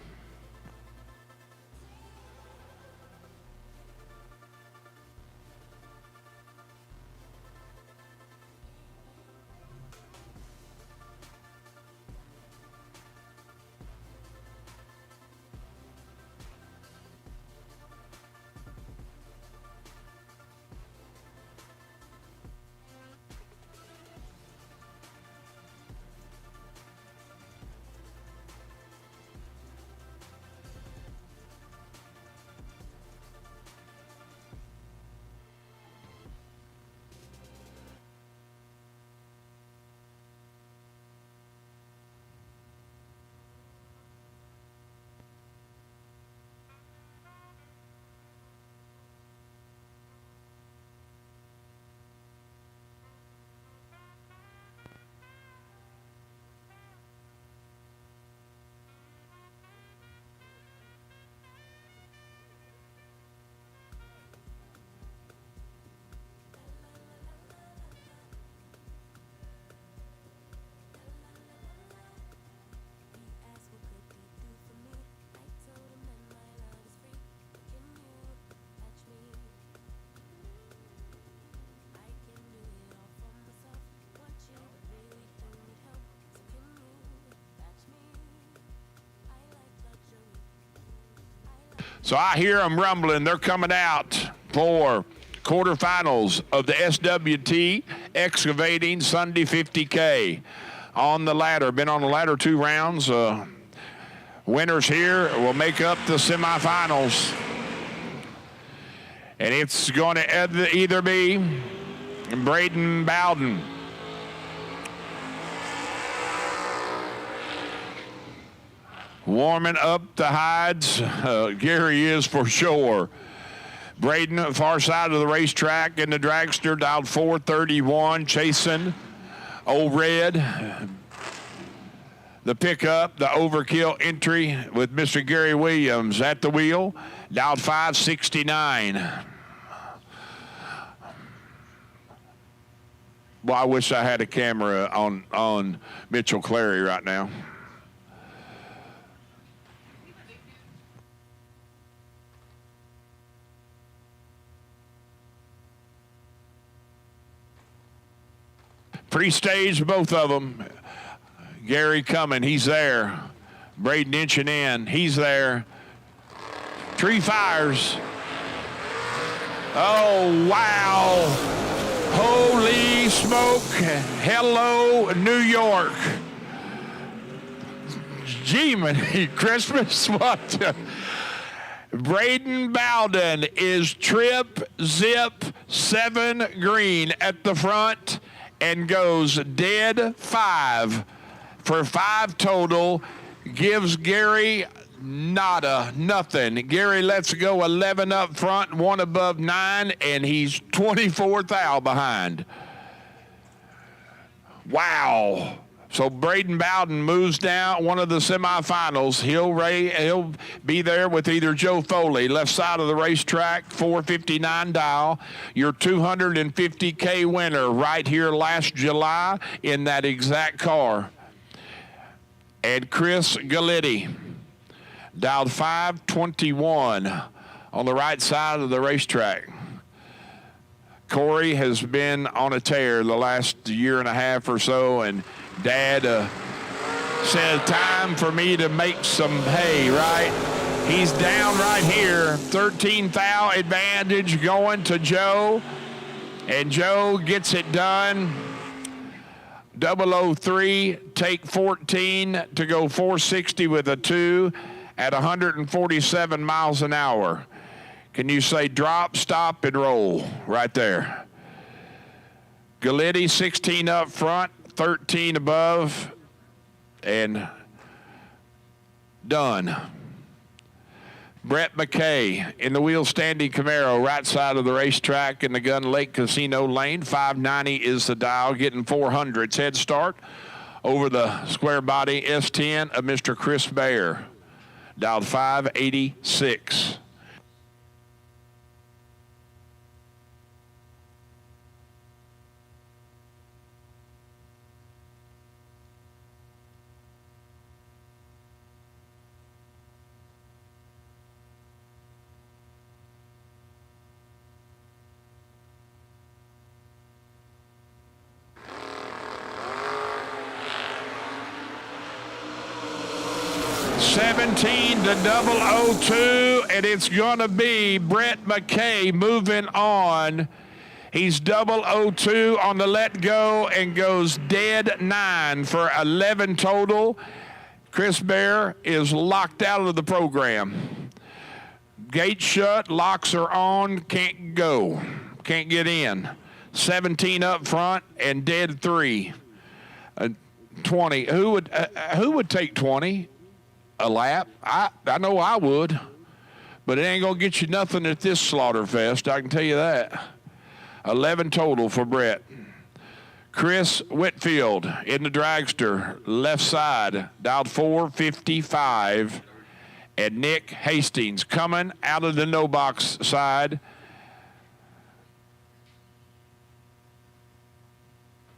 So I hear them rumbling. They're coming out for quarterfinals of the SWT Excavating Sunday 50K. On the ladder, been on the ladder 2 rounds. Winners here will make up the semifinals. And it's going to either be Braden Bowden, warming up the hides. Gary is for sure. Braden, far side of the racetrack in the dragster, dialed 431, chasing Old Red. The pickup, the overkill entry with Mr. Gary Williams at the wheel, dialed 569. Well, I wish I had a camera on Mitchell Clary right now. Pre-stage, both of them. Gary coming, he's there. Braden inching in, he's there. Tree fires. Oh, wow. Holy smoke. Hello, New York. Gee, Christmas, what? Braden Bowden is trip, zip, 7 green at the front and goes dead 5 for 5 total. Gives Gary nada, nothing. Gary lets go 11 up front, 1 above 9, and he's 24th out behind. Wow. So Braden Bowden moves down one of the semifinals. He'll be there with either Joe Foley, left side of the racetrack, 459 dial. Your $250K winner right here last July in that exact car. And Chris Galletti, dialed 521 on the right side of the racetrack. Corey has been on a tear the last year and a half or so, and Dad said, time for me to make some hay, right? He's down right here, 13 thou advantage going to Joe, and Joe gets it done. 003, take 14 to go 460 with a 2 at 147 miles an hour. Can you say drop, stop, and roll right there? Galletti, 16 up front, 13 above, and done. Brett McKay in the wheel standing Camaro, right side of the racetrack in the Gun Lake Casino lane. 590 is the dial, getting 400s. Head start over the square body S10 of Mr. Chris Baer, dialed 586. To 002, and it's going to be Brett McKay moving on. He's 002 on the let go and goes dead 9 for 11 total. Chris Baer is locked out of the program. Gate shut, locks are on, can't go, can't get in. 17 up front and dead 3. 20. Who would take 20? A lap? I know I would, but it ain't gonna get you nothing at this Slaughterfest, I can tell you that. 11 total for Brett. Chris Whitfield in the Dragster, left side, dialed 455. And Nick Hastings coming out of the no box side,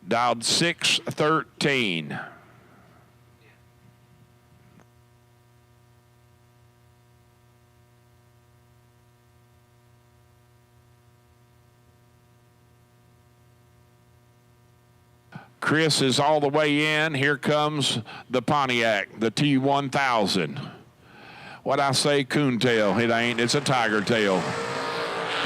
dialed 613. Chris is all the way in. Here comes the Pontiac, the T1000. What I say, coontail. It ain't. It's a tiger tail.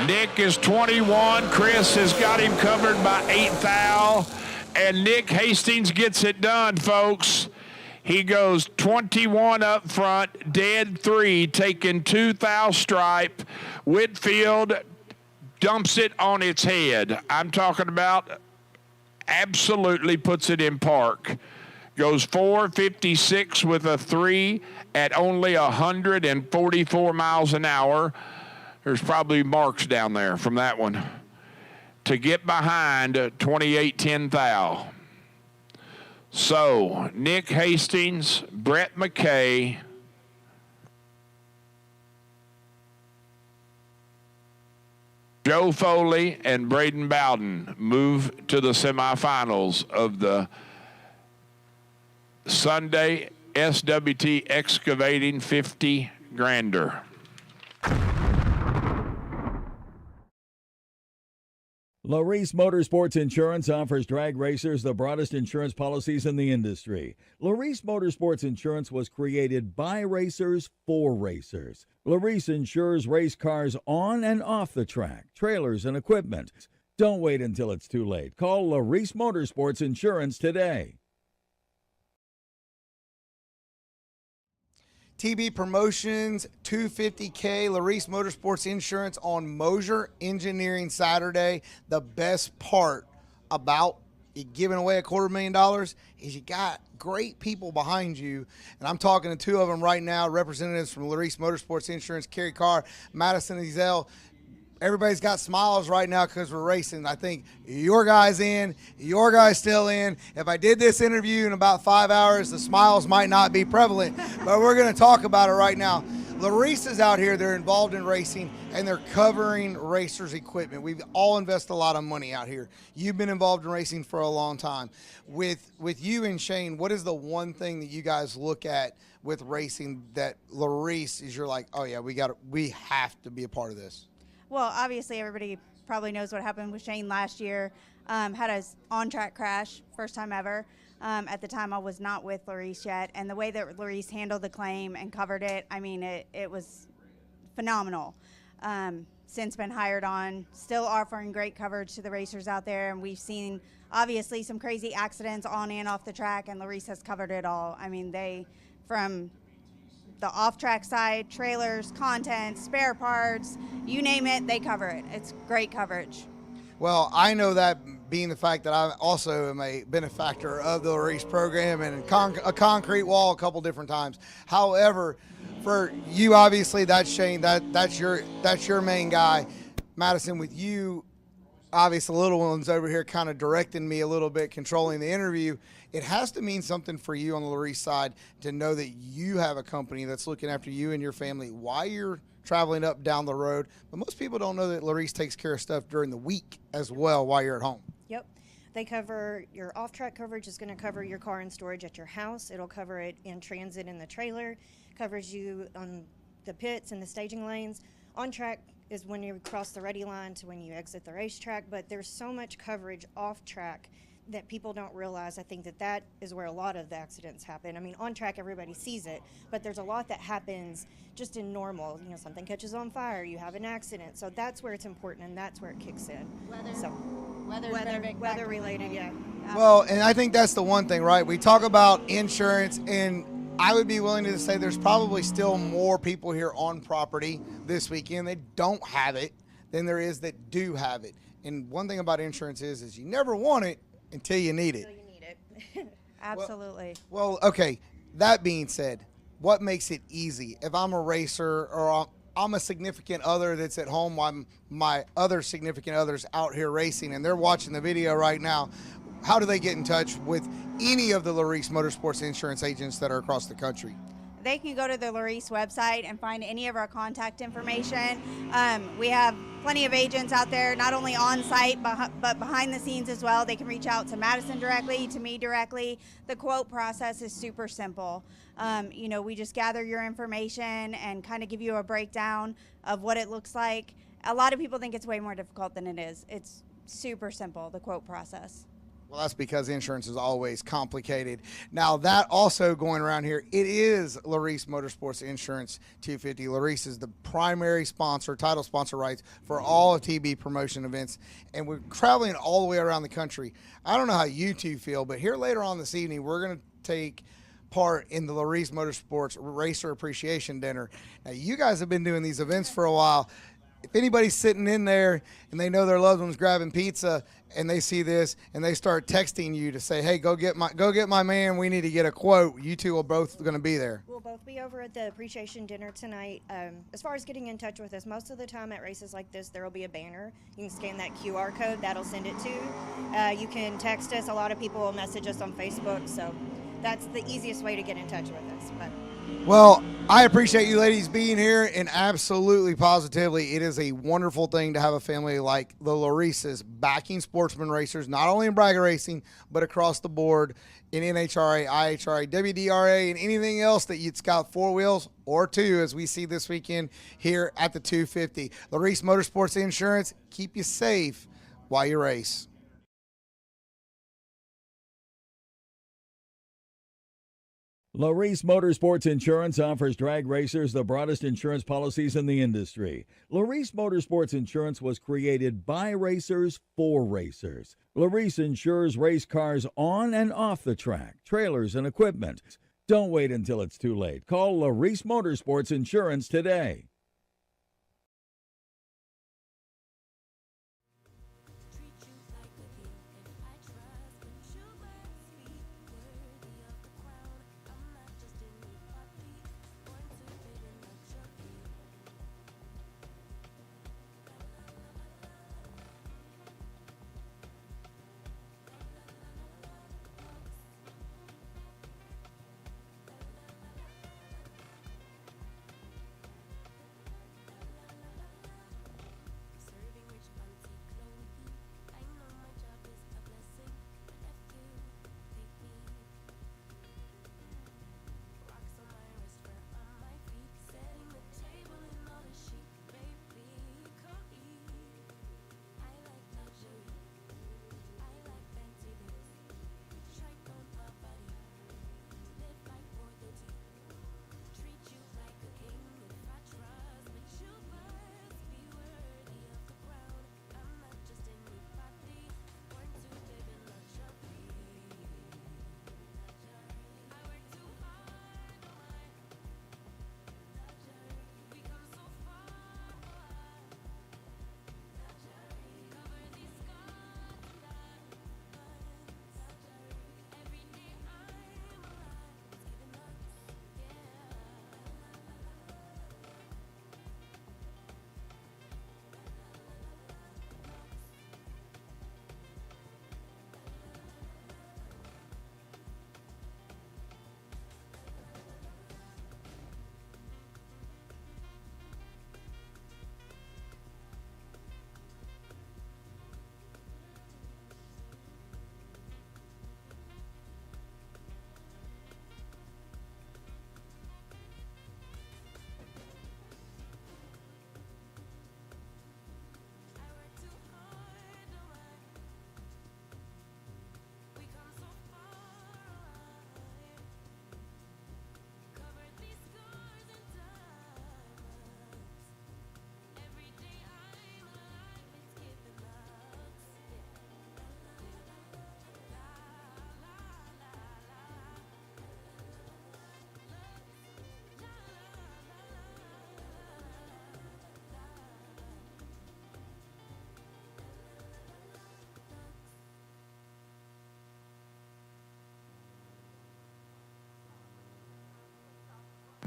Nick is 21. Chris has got him covered by 8 thou. And Nick Hastings gets it done, folks. He goes 21 up front, dead 3, taking 2 thou stripe. Whitfield dumps it on its head. I'm talking about absolutely puts it in park. Goes 456 with a 3 at only 144 miles an hour. There's probably marks down there from that one. To get behind 2810 thou. So, Nick Hastings, Brett McKay, Joe Foley, and Braden Bowden move to the semifinals of the Sunday SWT Excavating 50 Grander. Laris Motorsports Insurance offers drag racers the broadest insurance policies in the industry. Laris Motorsports Insurance was created by racers for racers. Laris insures race cars on and off the track, trailers, and equipment. Don't wait until it's too late. Call Laris Motorsports Insurance today. TB Promotions, 250K, Laris Motorsports Insurance on Moser Engineering Saturday. The best part about giving away $250,000 is you got great people behind you. And I'm talking to 2 of them right now, representatives from Laris Motorsports Insurance, Kerry Carr, Madison Ezel. everybody's got smiles right now because we're racing. I think your guy's in, your guy's still in. If I did this interview in about 5 hours, the smiles might not be prevalent, but we're going to talk about it right now. Laris is out here. They're involved in racing, and they're covering racers' equipment. We've all invested a lot of money out here. You've been involved in racing for a long time. With you and Shane, what is the one thing that you guys look at with racing that Laris is you're like, oh yeah, we have to be a part of this? Well, obviously everybody probably knows what happened with Shane last year. Had a on-track crash, first time ever. At the time I was not with Laris yet, and the way that Laris handled the claim and covered it, I mean, it was phenomenal. Since been hired on, still offering great coverage to the racers out there, and we've seen obviously some crazy accidents on and off the track, and Laris has covered it all. I mean, from the off-track side, trailers, content, spare parts, you name it, they cover it. It's great coverage. Well, I know that being the fact that I also am a benefactor of the Laris program and a concrete wall a couple different times. However, for you, obviously, that's Shane. That's your main guy. Madison, with you, obviously, the little one's over here kind of directing me a little bit, controlling the interview. It has to mean something for you on the Laris side to know that you have a company that's looking after you and your family while you're traveling up down the road. But most people don't know that Laris takes care of stuff during the week as well while you're at home. Yep. They cover your off-track coverage is going to cover your car in storage at your house. It'll cover it in transit in the trailer, covers you on the pits and the staging lanes. On-track is when you cross the ready line to when you exit the racetrack, but there's so much coverage off-track that people don't realize. I think that is where a lot of the accidents happen. I mean, on track, everybody sees it, but there's a lot that happens just in normal. You know, something catches on fire, you have an accident. So that's where it's important, and that's where it kicks in. Weather related, yeah. Well, and I think that's the one thing, right? We talk about insurance, and I would be willing to say there's probably still more people here on property this weekend that don't have it than there is that do have it. And one thing about insurance is you never want it until you need it. Until you need it. Absolutely. Well, okay, that being said, what makes it easy? If I'm a racer or I'm a significant other that's at home while my other significant other's out here racing and they're watching the video right now, how do they get in touch with any of the Laris Motorsports insurance agents that are across the country? They can go to the Laris website and find any of our contact information. We have plenty of agents out there, not only on site, but behind the scenes as well. They can reach out to Madison directly, to me directly. The quote process is super simple. You know, we just gather your information and kind of give you a breakdown of what it looks like. A lot of people think it's way more difficult than it is. It's super simple, the quote process. Well, that's because insurance is always complicated. Now, that also going around here, it is Laris Motorsports Insurance 250. Laris is the primary sponsor, title sponsor rights for all of TB promotion events, and we're traveling all the way around the country. I don't know how you two feel, but here later on this evening, we're going to take part in the Laris Motorsports Racer Appreciation Dinner. Now, you guys have been doing these events for a while. If anybody's sitting in there and they know their loved one's grabbing pizza and they see this and they start texting you to say, hey, go get my man, we need to get a quote, you two are both going to be there. We'll both be over at the appreciation dinner tonight. As far as getting in touch with us, most of the time at races like this, there will be a banner. You can scan that QR code, that'll send it to you. You can text us. A lot of people will message us on Facebook, so that's the easiest way to get in touch with us. Well, I appreciate you ladies being here, and absolutely positively it is a wonderful thing to have a family like the Larises backing sportsman racers, not only in bracket racing, but across the board in NHRA, IHRA, WDRA, and anything else that it's got four wheels or two, as we see this weekend here at the 250. Laris Motorsports Insurance, keep you safe while you race. Laris Motorsports Insurance offers drag racers the broadest insurance policies in the industry. Laris Motorsports Insurance was created by racers for racers. Laris insures race cars on and off the track, trailers, and equipment. Don't wait until it's too late. Call Laris Motorsports Insurance today.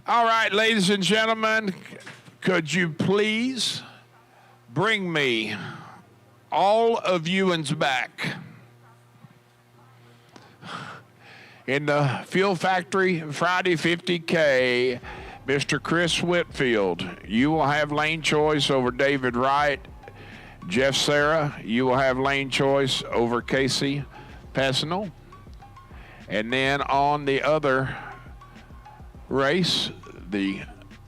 All right, ladies and gentlemen, could you please bring me all of Ewan's back? In the Fuel Factory Friday 50K, Mr. Chris Whitfield, you will have lane choice over David Wright. Jeff Serra, you will have lane choice over Casey Passanel. And then on the other race, the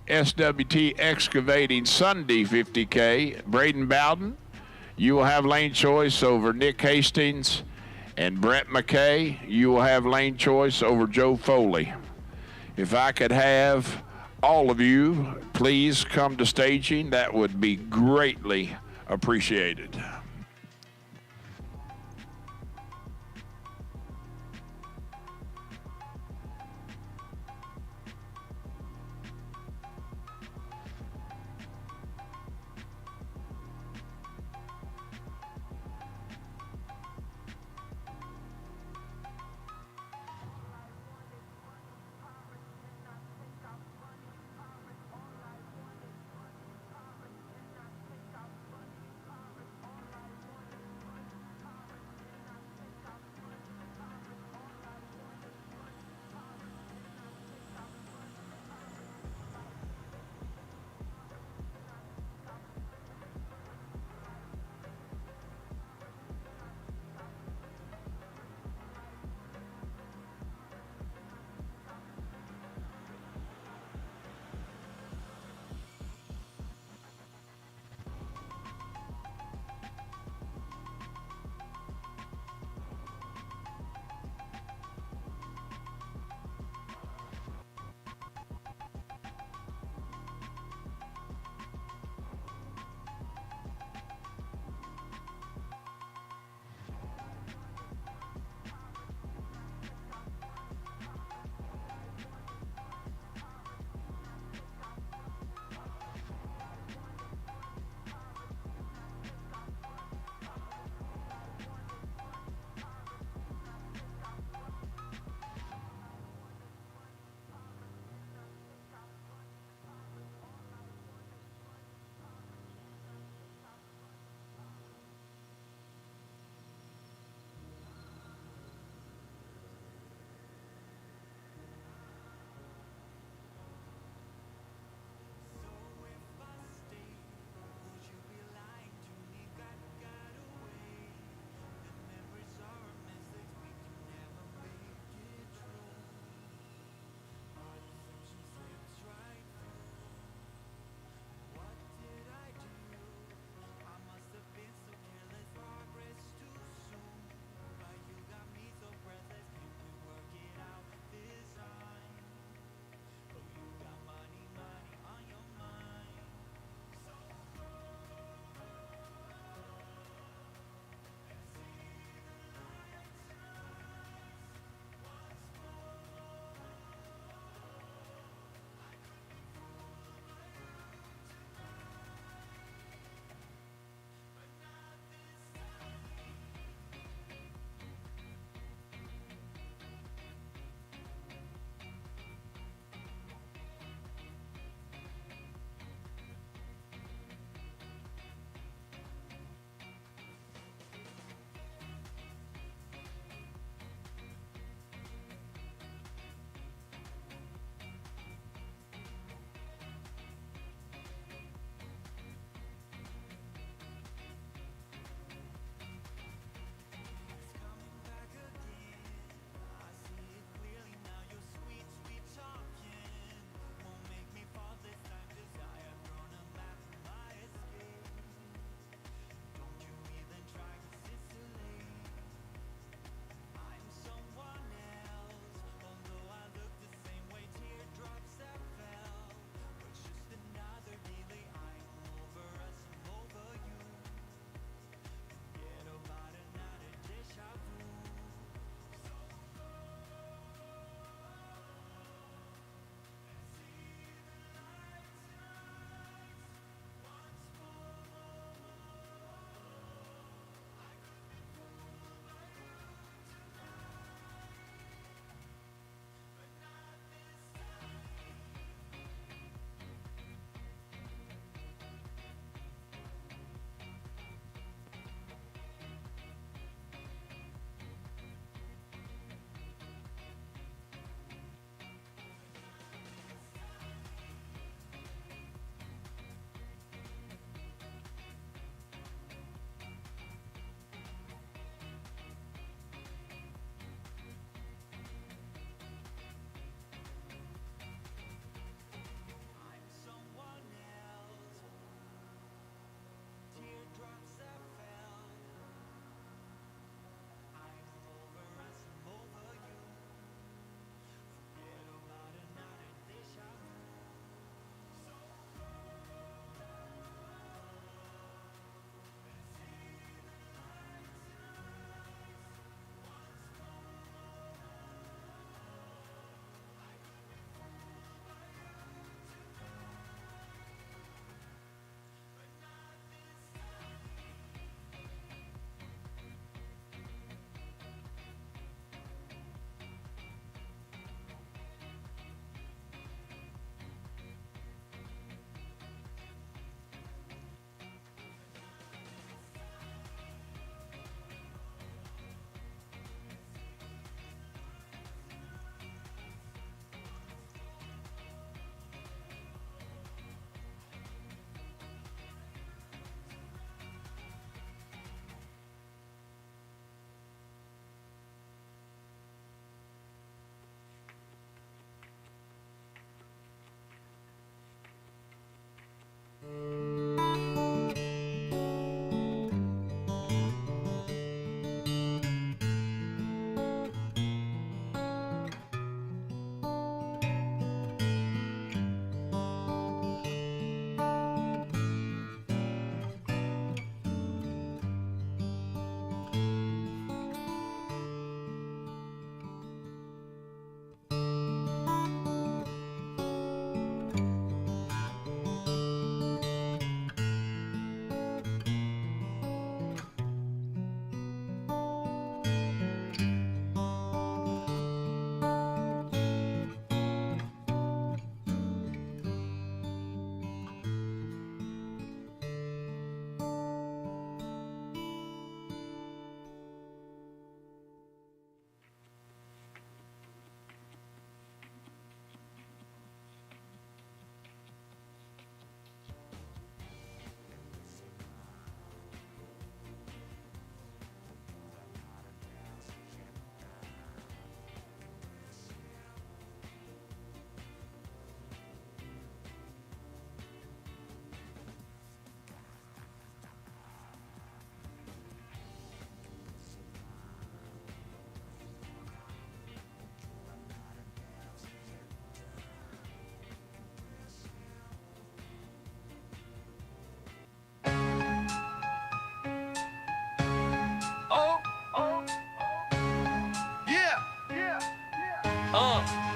SWT Excavating Sunday 50K, Braden Bowden, you will have lane choice over Nick Hastings. And Brent McKay, you will have lane choice over Joe Foley. If I could have all of you please come to staging, that would be greatly appreciated.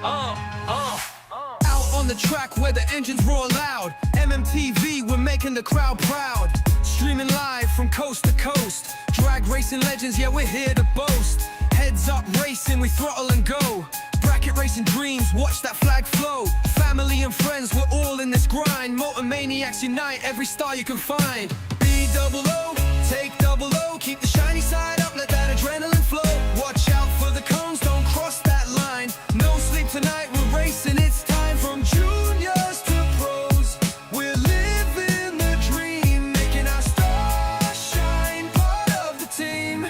Out on the track where the engines roar loud. MMTV, we're making the crowd proud. Streaming live from coast to coast. Drag racing legends, yeah, we're here to boast. Heads up racing, we throttle and go. Bracket racing dreams, watch that flag flow. Family and friends, we're all in this grind. Motor maniacs unite, every star you can find. B-double-O, take double-O. Keep the shiny side up, let that adrenaline flow. Watch out for the cones, don't cross that line. No sleep tonight, we're racing, it's time. From juniors to pros, we're living the dream. Making our stars shine, part of the team.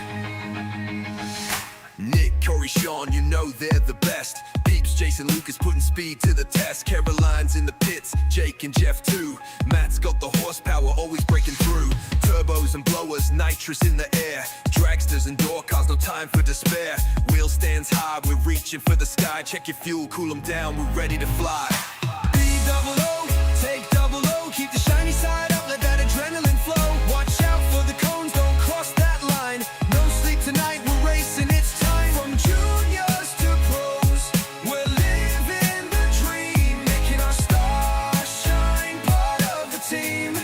Nick, Corey, Sean, you know they're the best. Peeps, Jason, Lucas putting speed to the test. Caroline's in the pits, Jake and Jeff too. Matt's got the horsepower, always breaking through. Turbos and blowers, nitrous in the air. Dragsters and door cars, no time for despair. Wheel stands high, we're reaching for the sky. Check your fuel, cool them down, we're ready to fly. B-double-O, take double-O. Keep the shiny side up, let that adrenaline flow. Watch out for the cones, don't cross that line. No sleep tonight, we're racing, it's time. From juniors to pros, we're living the dream. Making our stars shine, part of the team.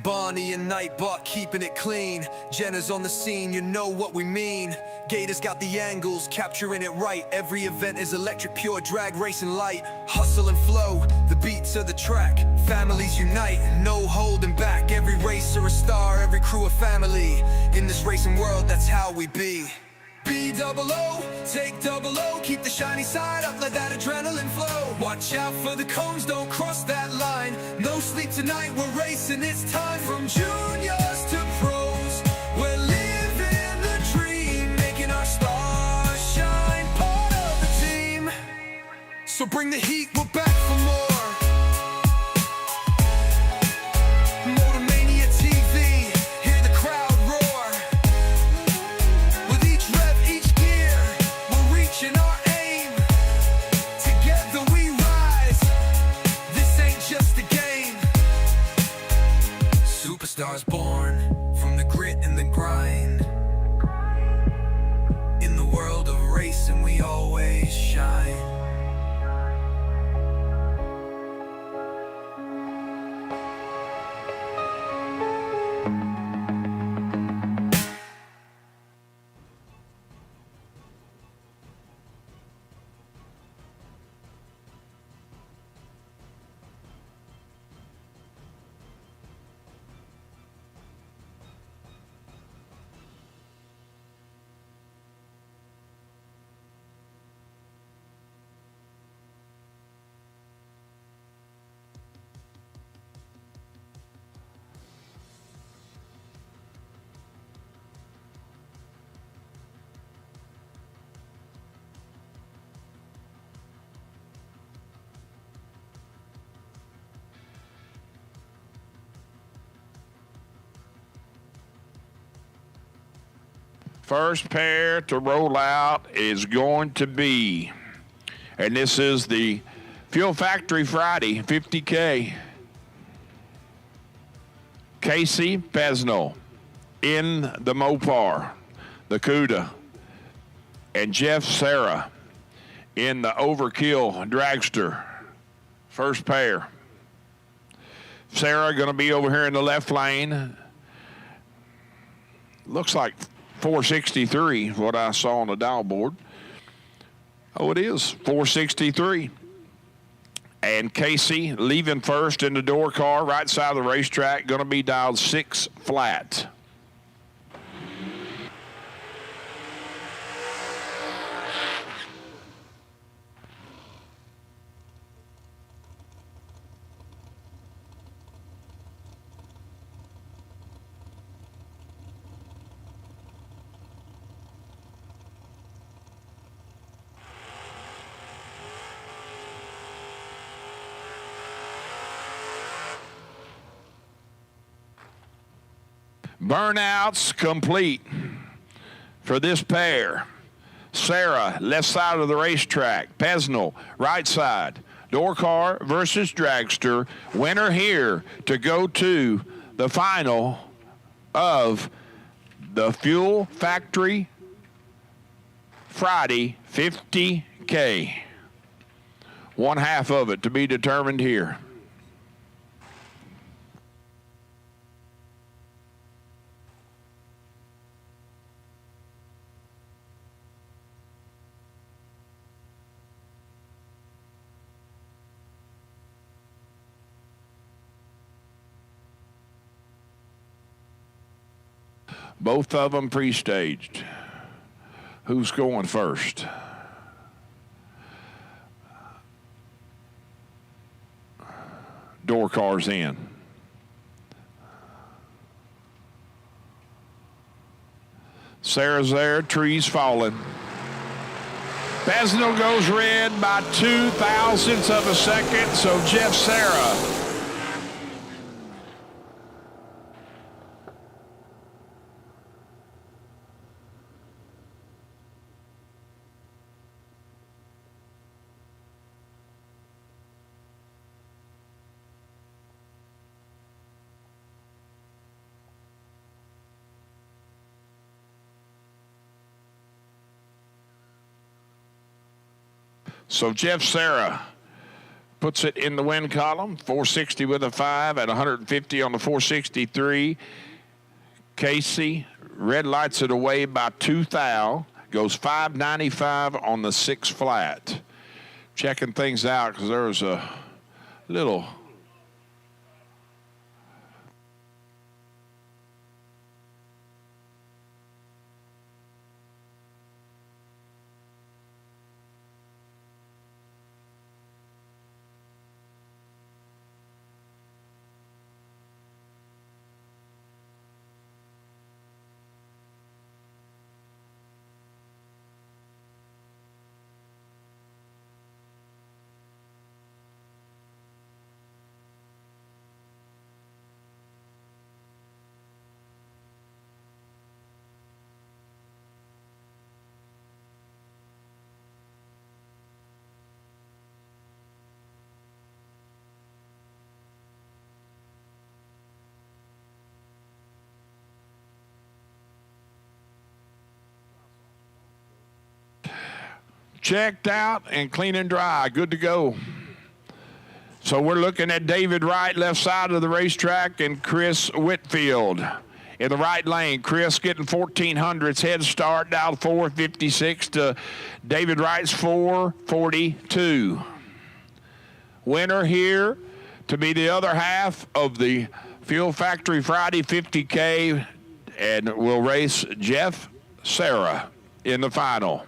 Barney and Nightbot keeping it clean. Jenna's on the scene, you know what we mean. Gator's got the angles, capturing it right. Every event is electric, pure drag racing light. Hustle and flow, the beats of the track. Families unite, no holding back. Every racer a star, every crew a family. In this racing world, that's how we be. B-double-O, take double-O. Keep the shiny side up, let that adrenaline flow. Watch out for the cones, don't cross that line. No sleep tonight, we're racing, it's time. From juniors to pros, we're living the dream. Making our stars shine, part of the team. So bring the heat, we're back for more. Motormania TV, hear the crowd roar. With each rev, each gear, we're reaching our aim. Together we rise, this ain't just a game. Superstars born from the grit and the grind. In the world of racing, we always shine. First pair to roll out is going to be, and this is the Fuel Factory Friday 50K. Casey Pesnell in the Mopar, the Cuda, and Jeff Serra in the Overkill Dragster. First pair. Serra going to be over here in the left lane. Looks like 463, what I saw on the dial board. Oh, it is 463. And Casey leaving first in the door car, right side of the racetrack, going to be dialed 6 flat. Burnouts complete for this pair. Serra, left side of the racetrack. Pesnell, right side. Door car versus Dragster. Winner here to go to the final of the Fuel Factory Friday 50 50K. One half of it to be determined here. Both of them pre-staged. Who's going first? Door cars in. Sarah's there, trees falling. Besnell goes red by 0.02 of a second, so Jeff Sarah. So Jeff Sarah puts it in the win column, 460 with a 5 at 150 on the 463. Casey red lights it away by 2 thou, goes 595 on the 6 flat. Checking things out because there was a little checked out and clean and dry, good to go. So we're looking at David Wright, left side of the racetrack, and Chris Whitfield in the right lane. Chris getting 1400s head start, down 456 to David Wright's 442. Winner here to be the other half of the Fuel Factory Friday 50K, and will race Jeff Sarah in the final.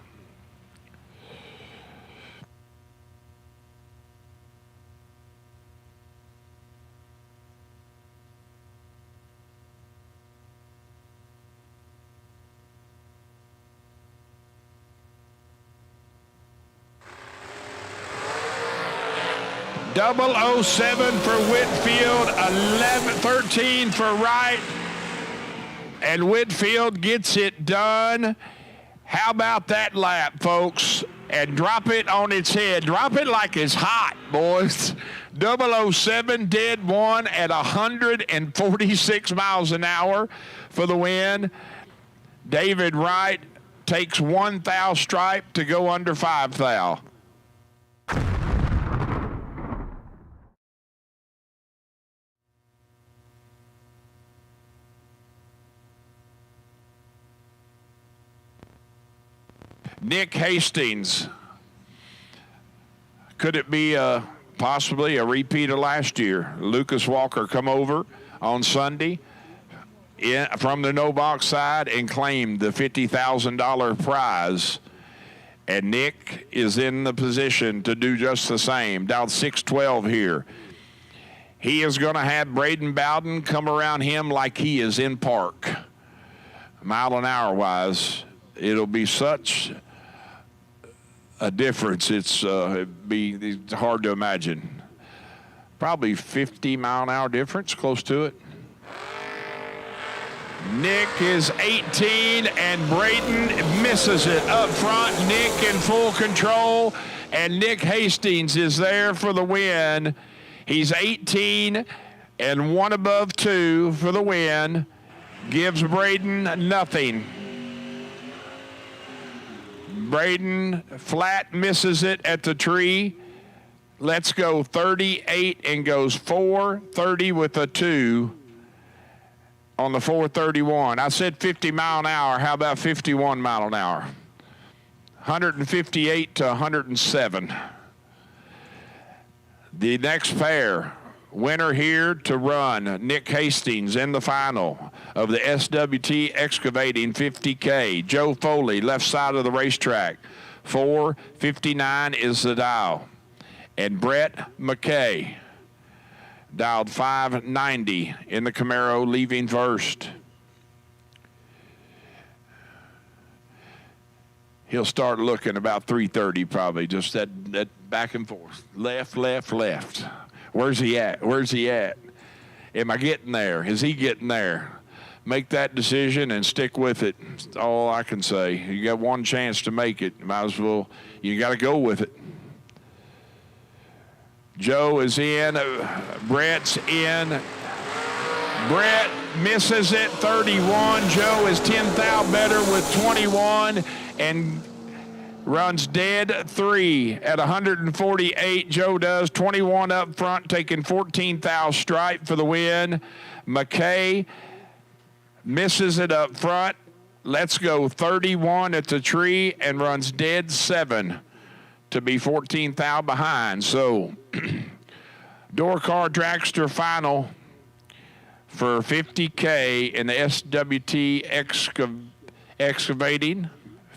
.007 for Whitfield, 13 for Wright, and Whitfield gets it done. How about that lap, folks? And drop it on its head. Drop it like it's hot, boys. 007 did one at 146 miles an hour for the win. David Wright takes 1 thou stripe to go under 5 thou. Nick Hastings. Could it be possibly a repeat of last year? Lucas Walker come over on Sunday from the no box side and claimed the $50,000 prize. And Nick is in the position to do just the same. Down 612 here. He is going to have Braden Bowden come around him like he is in park. Mile an hour wise, it'll be such a difference. It's hard to imagine. Probably 50 mile an hour difference, close to it. Nick is 18 and Braden misses it up front. Nick in full control, and Nick Hastings is there for the win. He's 18 and 1 above 2 for the win. Gives Braden nothing. Braden flat misses it at the tree. Let's go 38 and goes 430 with a 2 on the 431. I said 50 mile an hour. How about 51 mile an hour? 158 to 107. The next pair, winner here to run, Nick Hastings in the final of the SWT Excavating 50K. Joe Foley, left side of the racetrack. 459 is the dial. And Brett McKay, dialed 590 in the Camaro, leaving first. He'll start looking about 330 probably, just that back and forth. Left, left, left. Where's he at? Where's he at? Am I getting there? Is he getting there? Make that decision and stick with it. That's all I can say. You got one chance to make it. Might as well, you got to go with it. Joe is in. Brett's in. Brett misses it, 31. Joe is 10th out better with 21 and runs dead 3 at 148. Joe does 21 up front, taking 14th thou stripe for the win. McKay misses it up front. Let's go 31 at the tree and runs dead 7 to be 14th thou behind. So door car dragster final for 50K in the SWT Excavating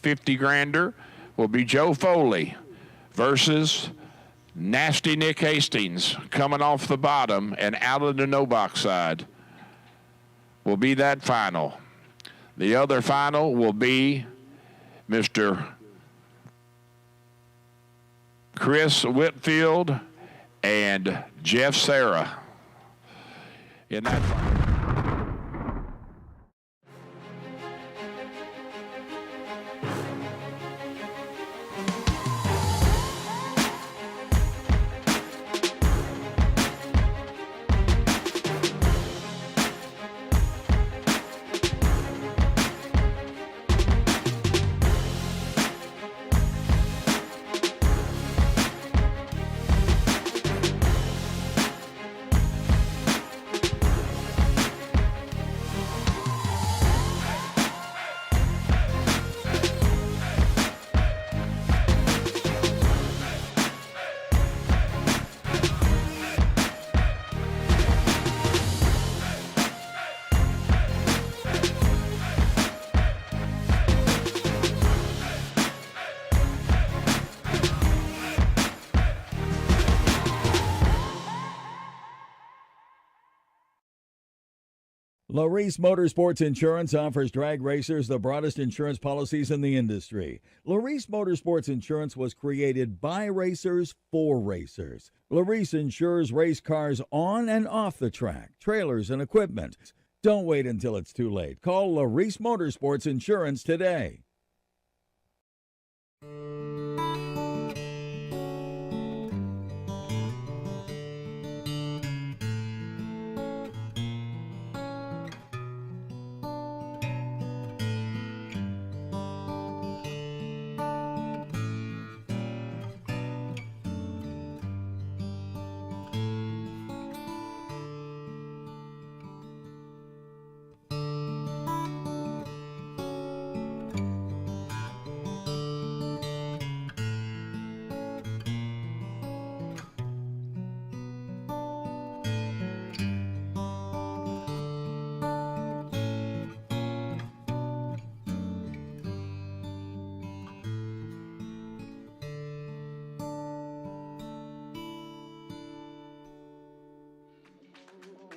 50 grander will be Joe Foley versus Nasty Nick Hastings, coming off the bottom and out of the no box side will be that final. The other final will be Mr. Chris Whitfield and Jeff Serra in that final. Laris Motorsports Insurance offers drag racers the broadest insurance policies in the industry. Laris Motorsports Insurance was created by racers for racers. Laris insures race cars on and off the track, trailers, and equipment. Don't wait until it's too late. Call Laris Motorsports Insurance today.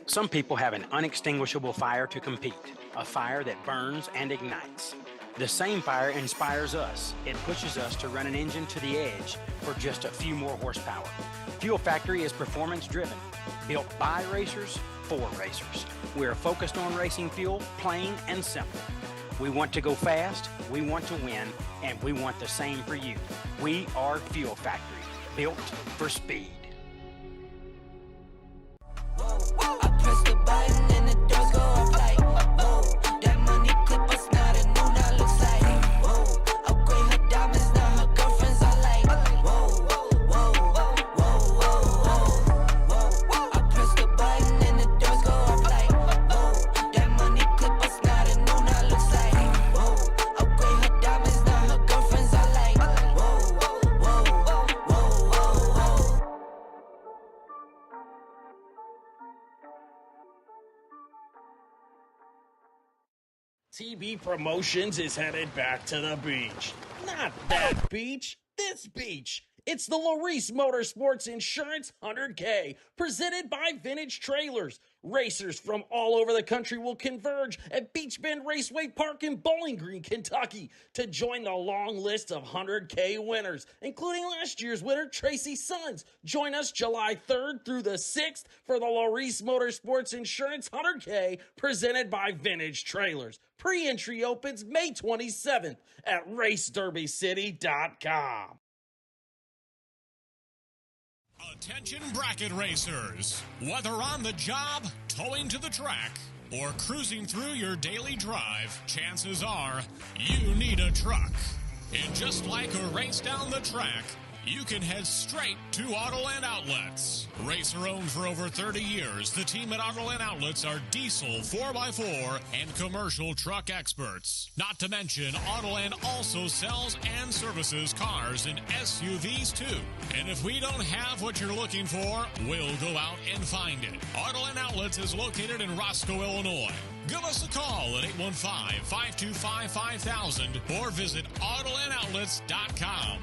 Some people have an unextinguishable fire to compete, a fire that burns and ignites. The same fire inspires us. It pushes us to run an engine to the edge for just a few more horsepower. Fuel Factory is performance driven, built by racers for racers. We're focused on racing fuel, plain and simple. We want to go fast, we want to win, and we want the same for you. We are Fuel Factory, built for speed. That money clip us, now the new now looks like, whoa, upgrade her diamonds. TB Promotions is headed back to the beach. Not that beach, this beach. It's the Laris Motorsports Insurance 100K, presented by Vintage Trailers. Racers from all over the country will converge at Beach Bend Raceway Park in Bowling Green, Kentucky, to join the long list of 100K winners, including last year's winner, Tracy Sons. Join us July 3rd through the 6th for the Laris Motorsports Insurance 100K, presented by Vintage Trailers. Pre-entry opens May 27th at RaceDerbyCity.com. Attention bracket racers. Whether on the job, towing to the track, or cruising through your daily drive, chances are you need a truck. And just like a race down the track, you can head straight to Autoland Outlets. Racer owned for over 30 years, the team at Autoland Outlets are diesel 4x4 and commercial truck experts. Not to mention, Autoland also sells and services cars and SUVs too. And if we don't have what you're looking for, we'll go out and find it. Autoland Outlets is located in Roscoe, Illinois. Give us a call at 815-525-5000 or visit AutolandOutlets.com.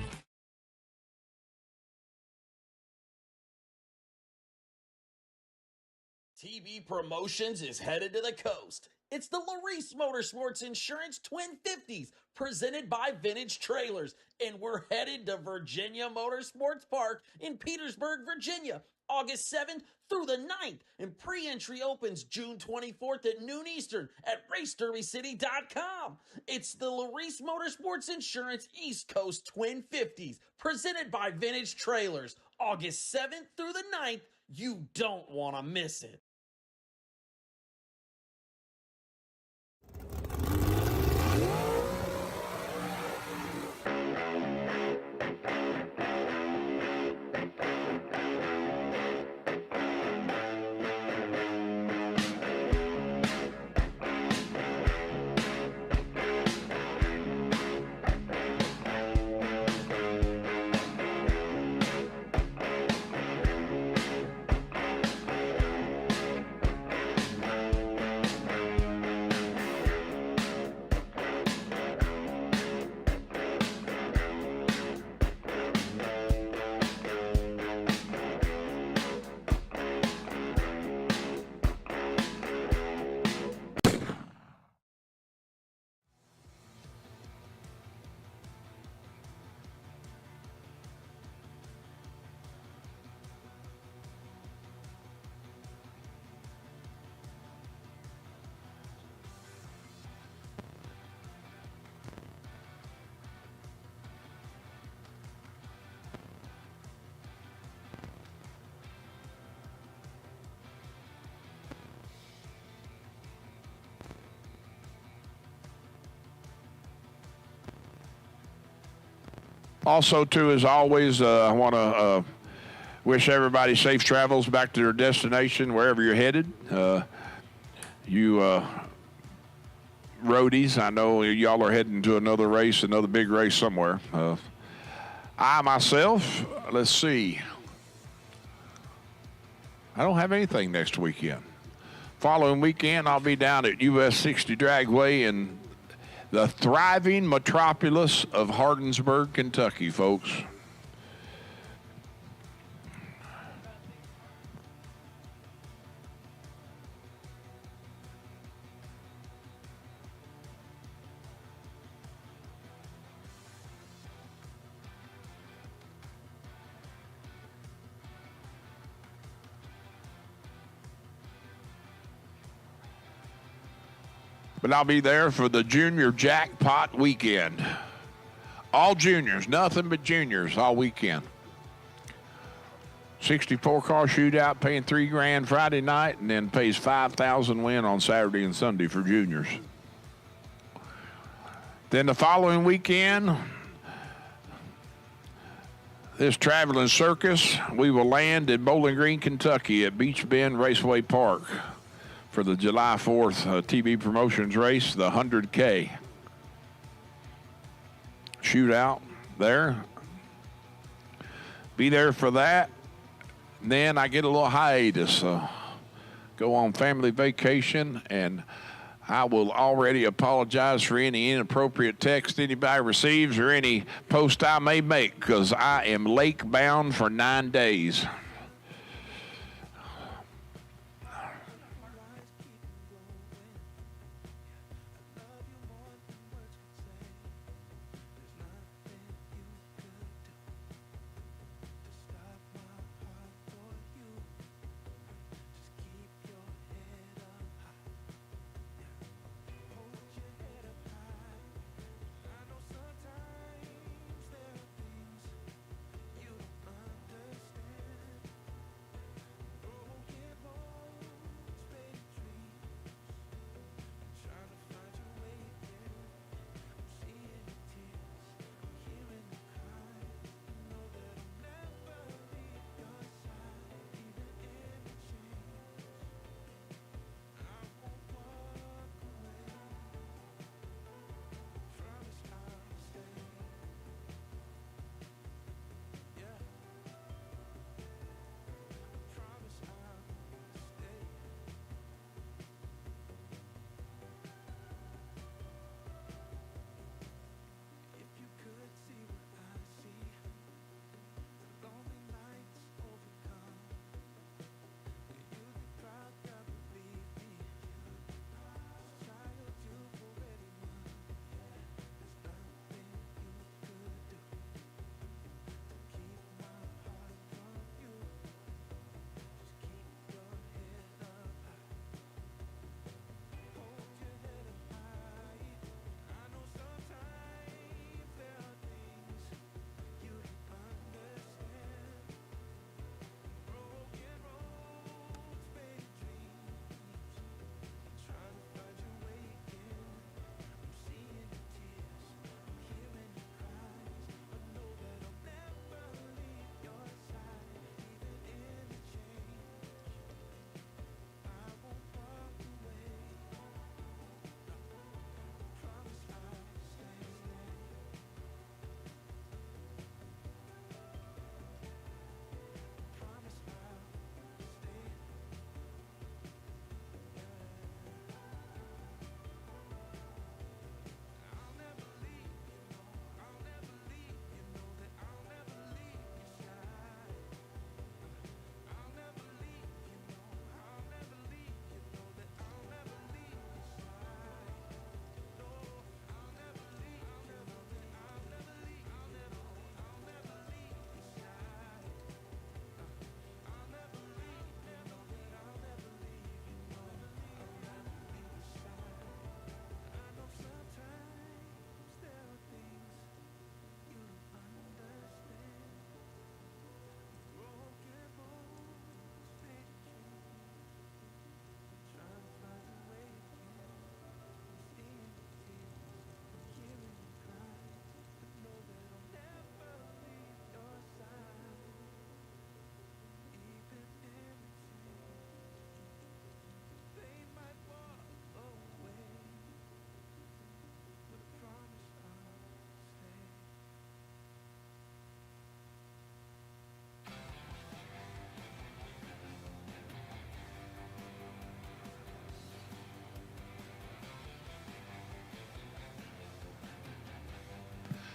TB Promotions is headed to the coast. It's the Laris Motorsports Insurance Twin 50s, presented by Vintage Trailers, and we're headed to Virginia Motorsports Park in Petersburg, Virginia, August 7th through the 9th, and pre-entry opens June 24th at noon Eastern at RaceDerbyCity.com. It's the Laris Motorsports Insurance East Coast Twin 50s, presented by Vintage Trailers, August 7th through the 9th. You don't want to miss it. Also, too, as always, I want to wish everybody safe travels back to their destination, wherever you're headed. You roadies, I know y'all are heading to another race, another big race somewhere. I myself, let's see. I don't have anything next weekend. Following weekend, I'll be down at US 60 Dragway in the thriving metropolis of Hardinsburg, Kentucky, folks. But I'll be there for the junior jackpot weekend. All juniors, nothing but juniors all weekend. 64-car shootout, paying $3,000 Friday night, and then pays $5,000 win on Saturday and Sunday for juniors. Then the following weekend, this traveling circus, we will land in Bowling Green, Kentucky at Beach Bend Raceway Park for the July 4th TV Promotions race, the 100K. Shootout there. Be there for that. And then I get a little hiatus. Go on family vacation, and I will already apologize for any inappropriate text anybody receives or any post I may make, because I am lake bound for 9 days.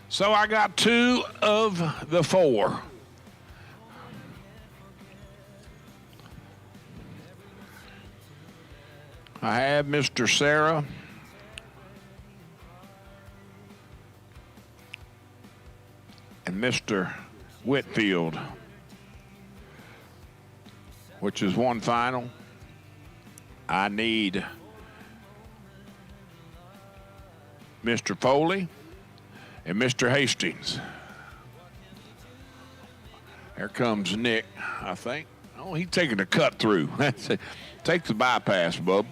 So I got 2 of the 4. I have Mr. Sarah and Mr. Whitfield, which is one final. I need Mr. Foley and Mr. Hastings. There comes Nick, I think. Oh, he's taking the cut through. Take the bypass, bub.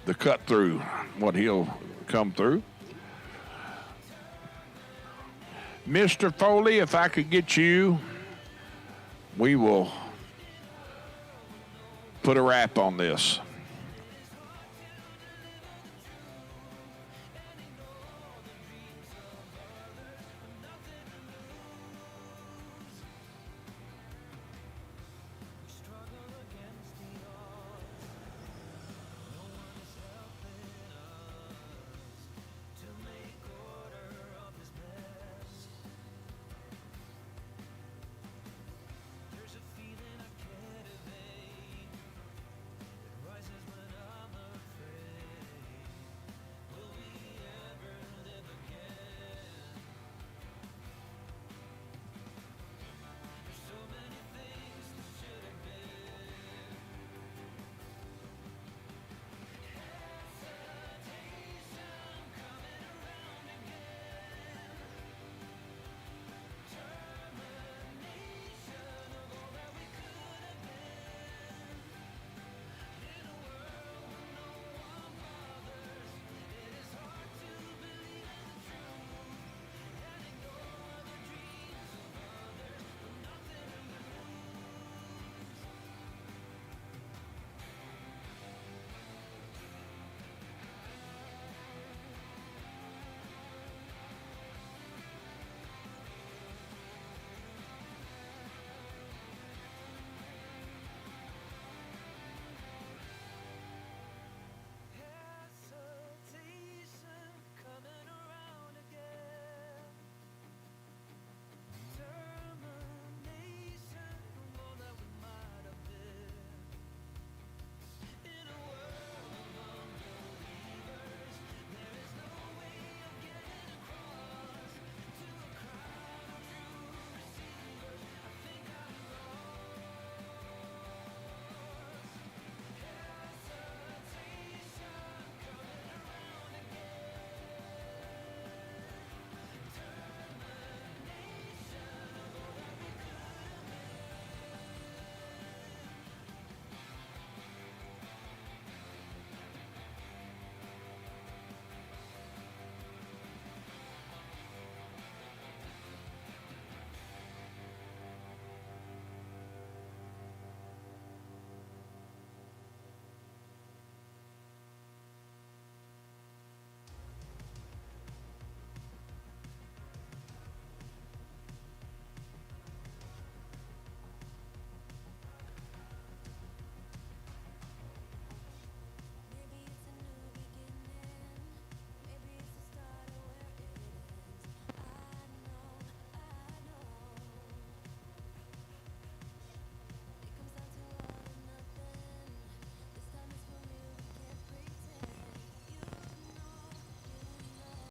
The cut through, what he'll come through. Mr. Foley, if I could get you, we will put a wrap on this.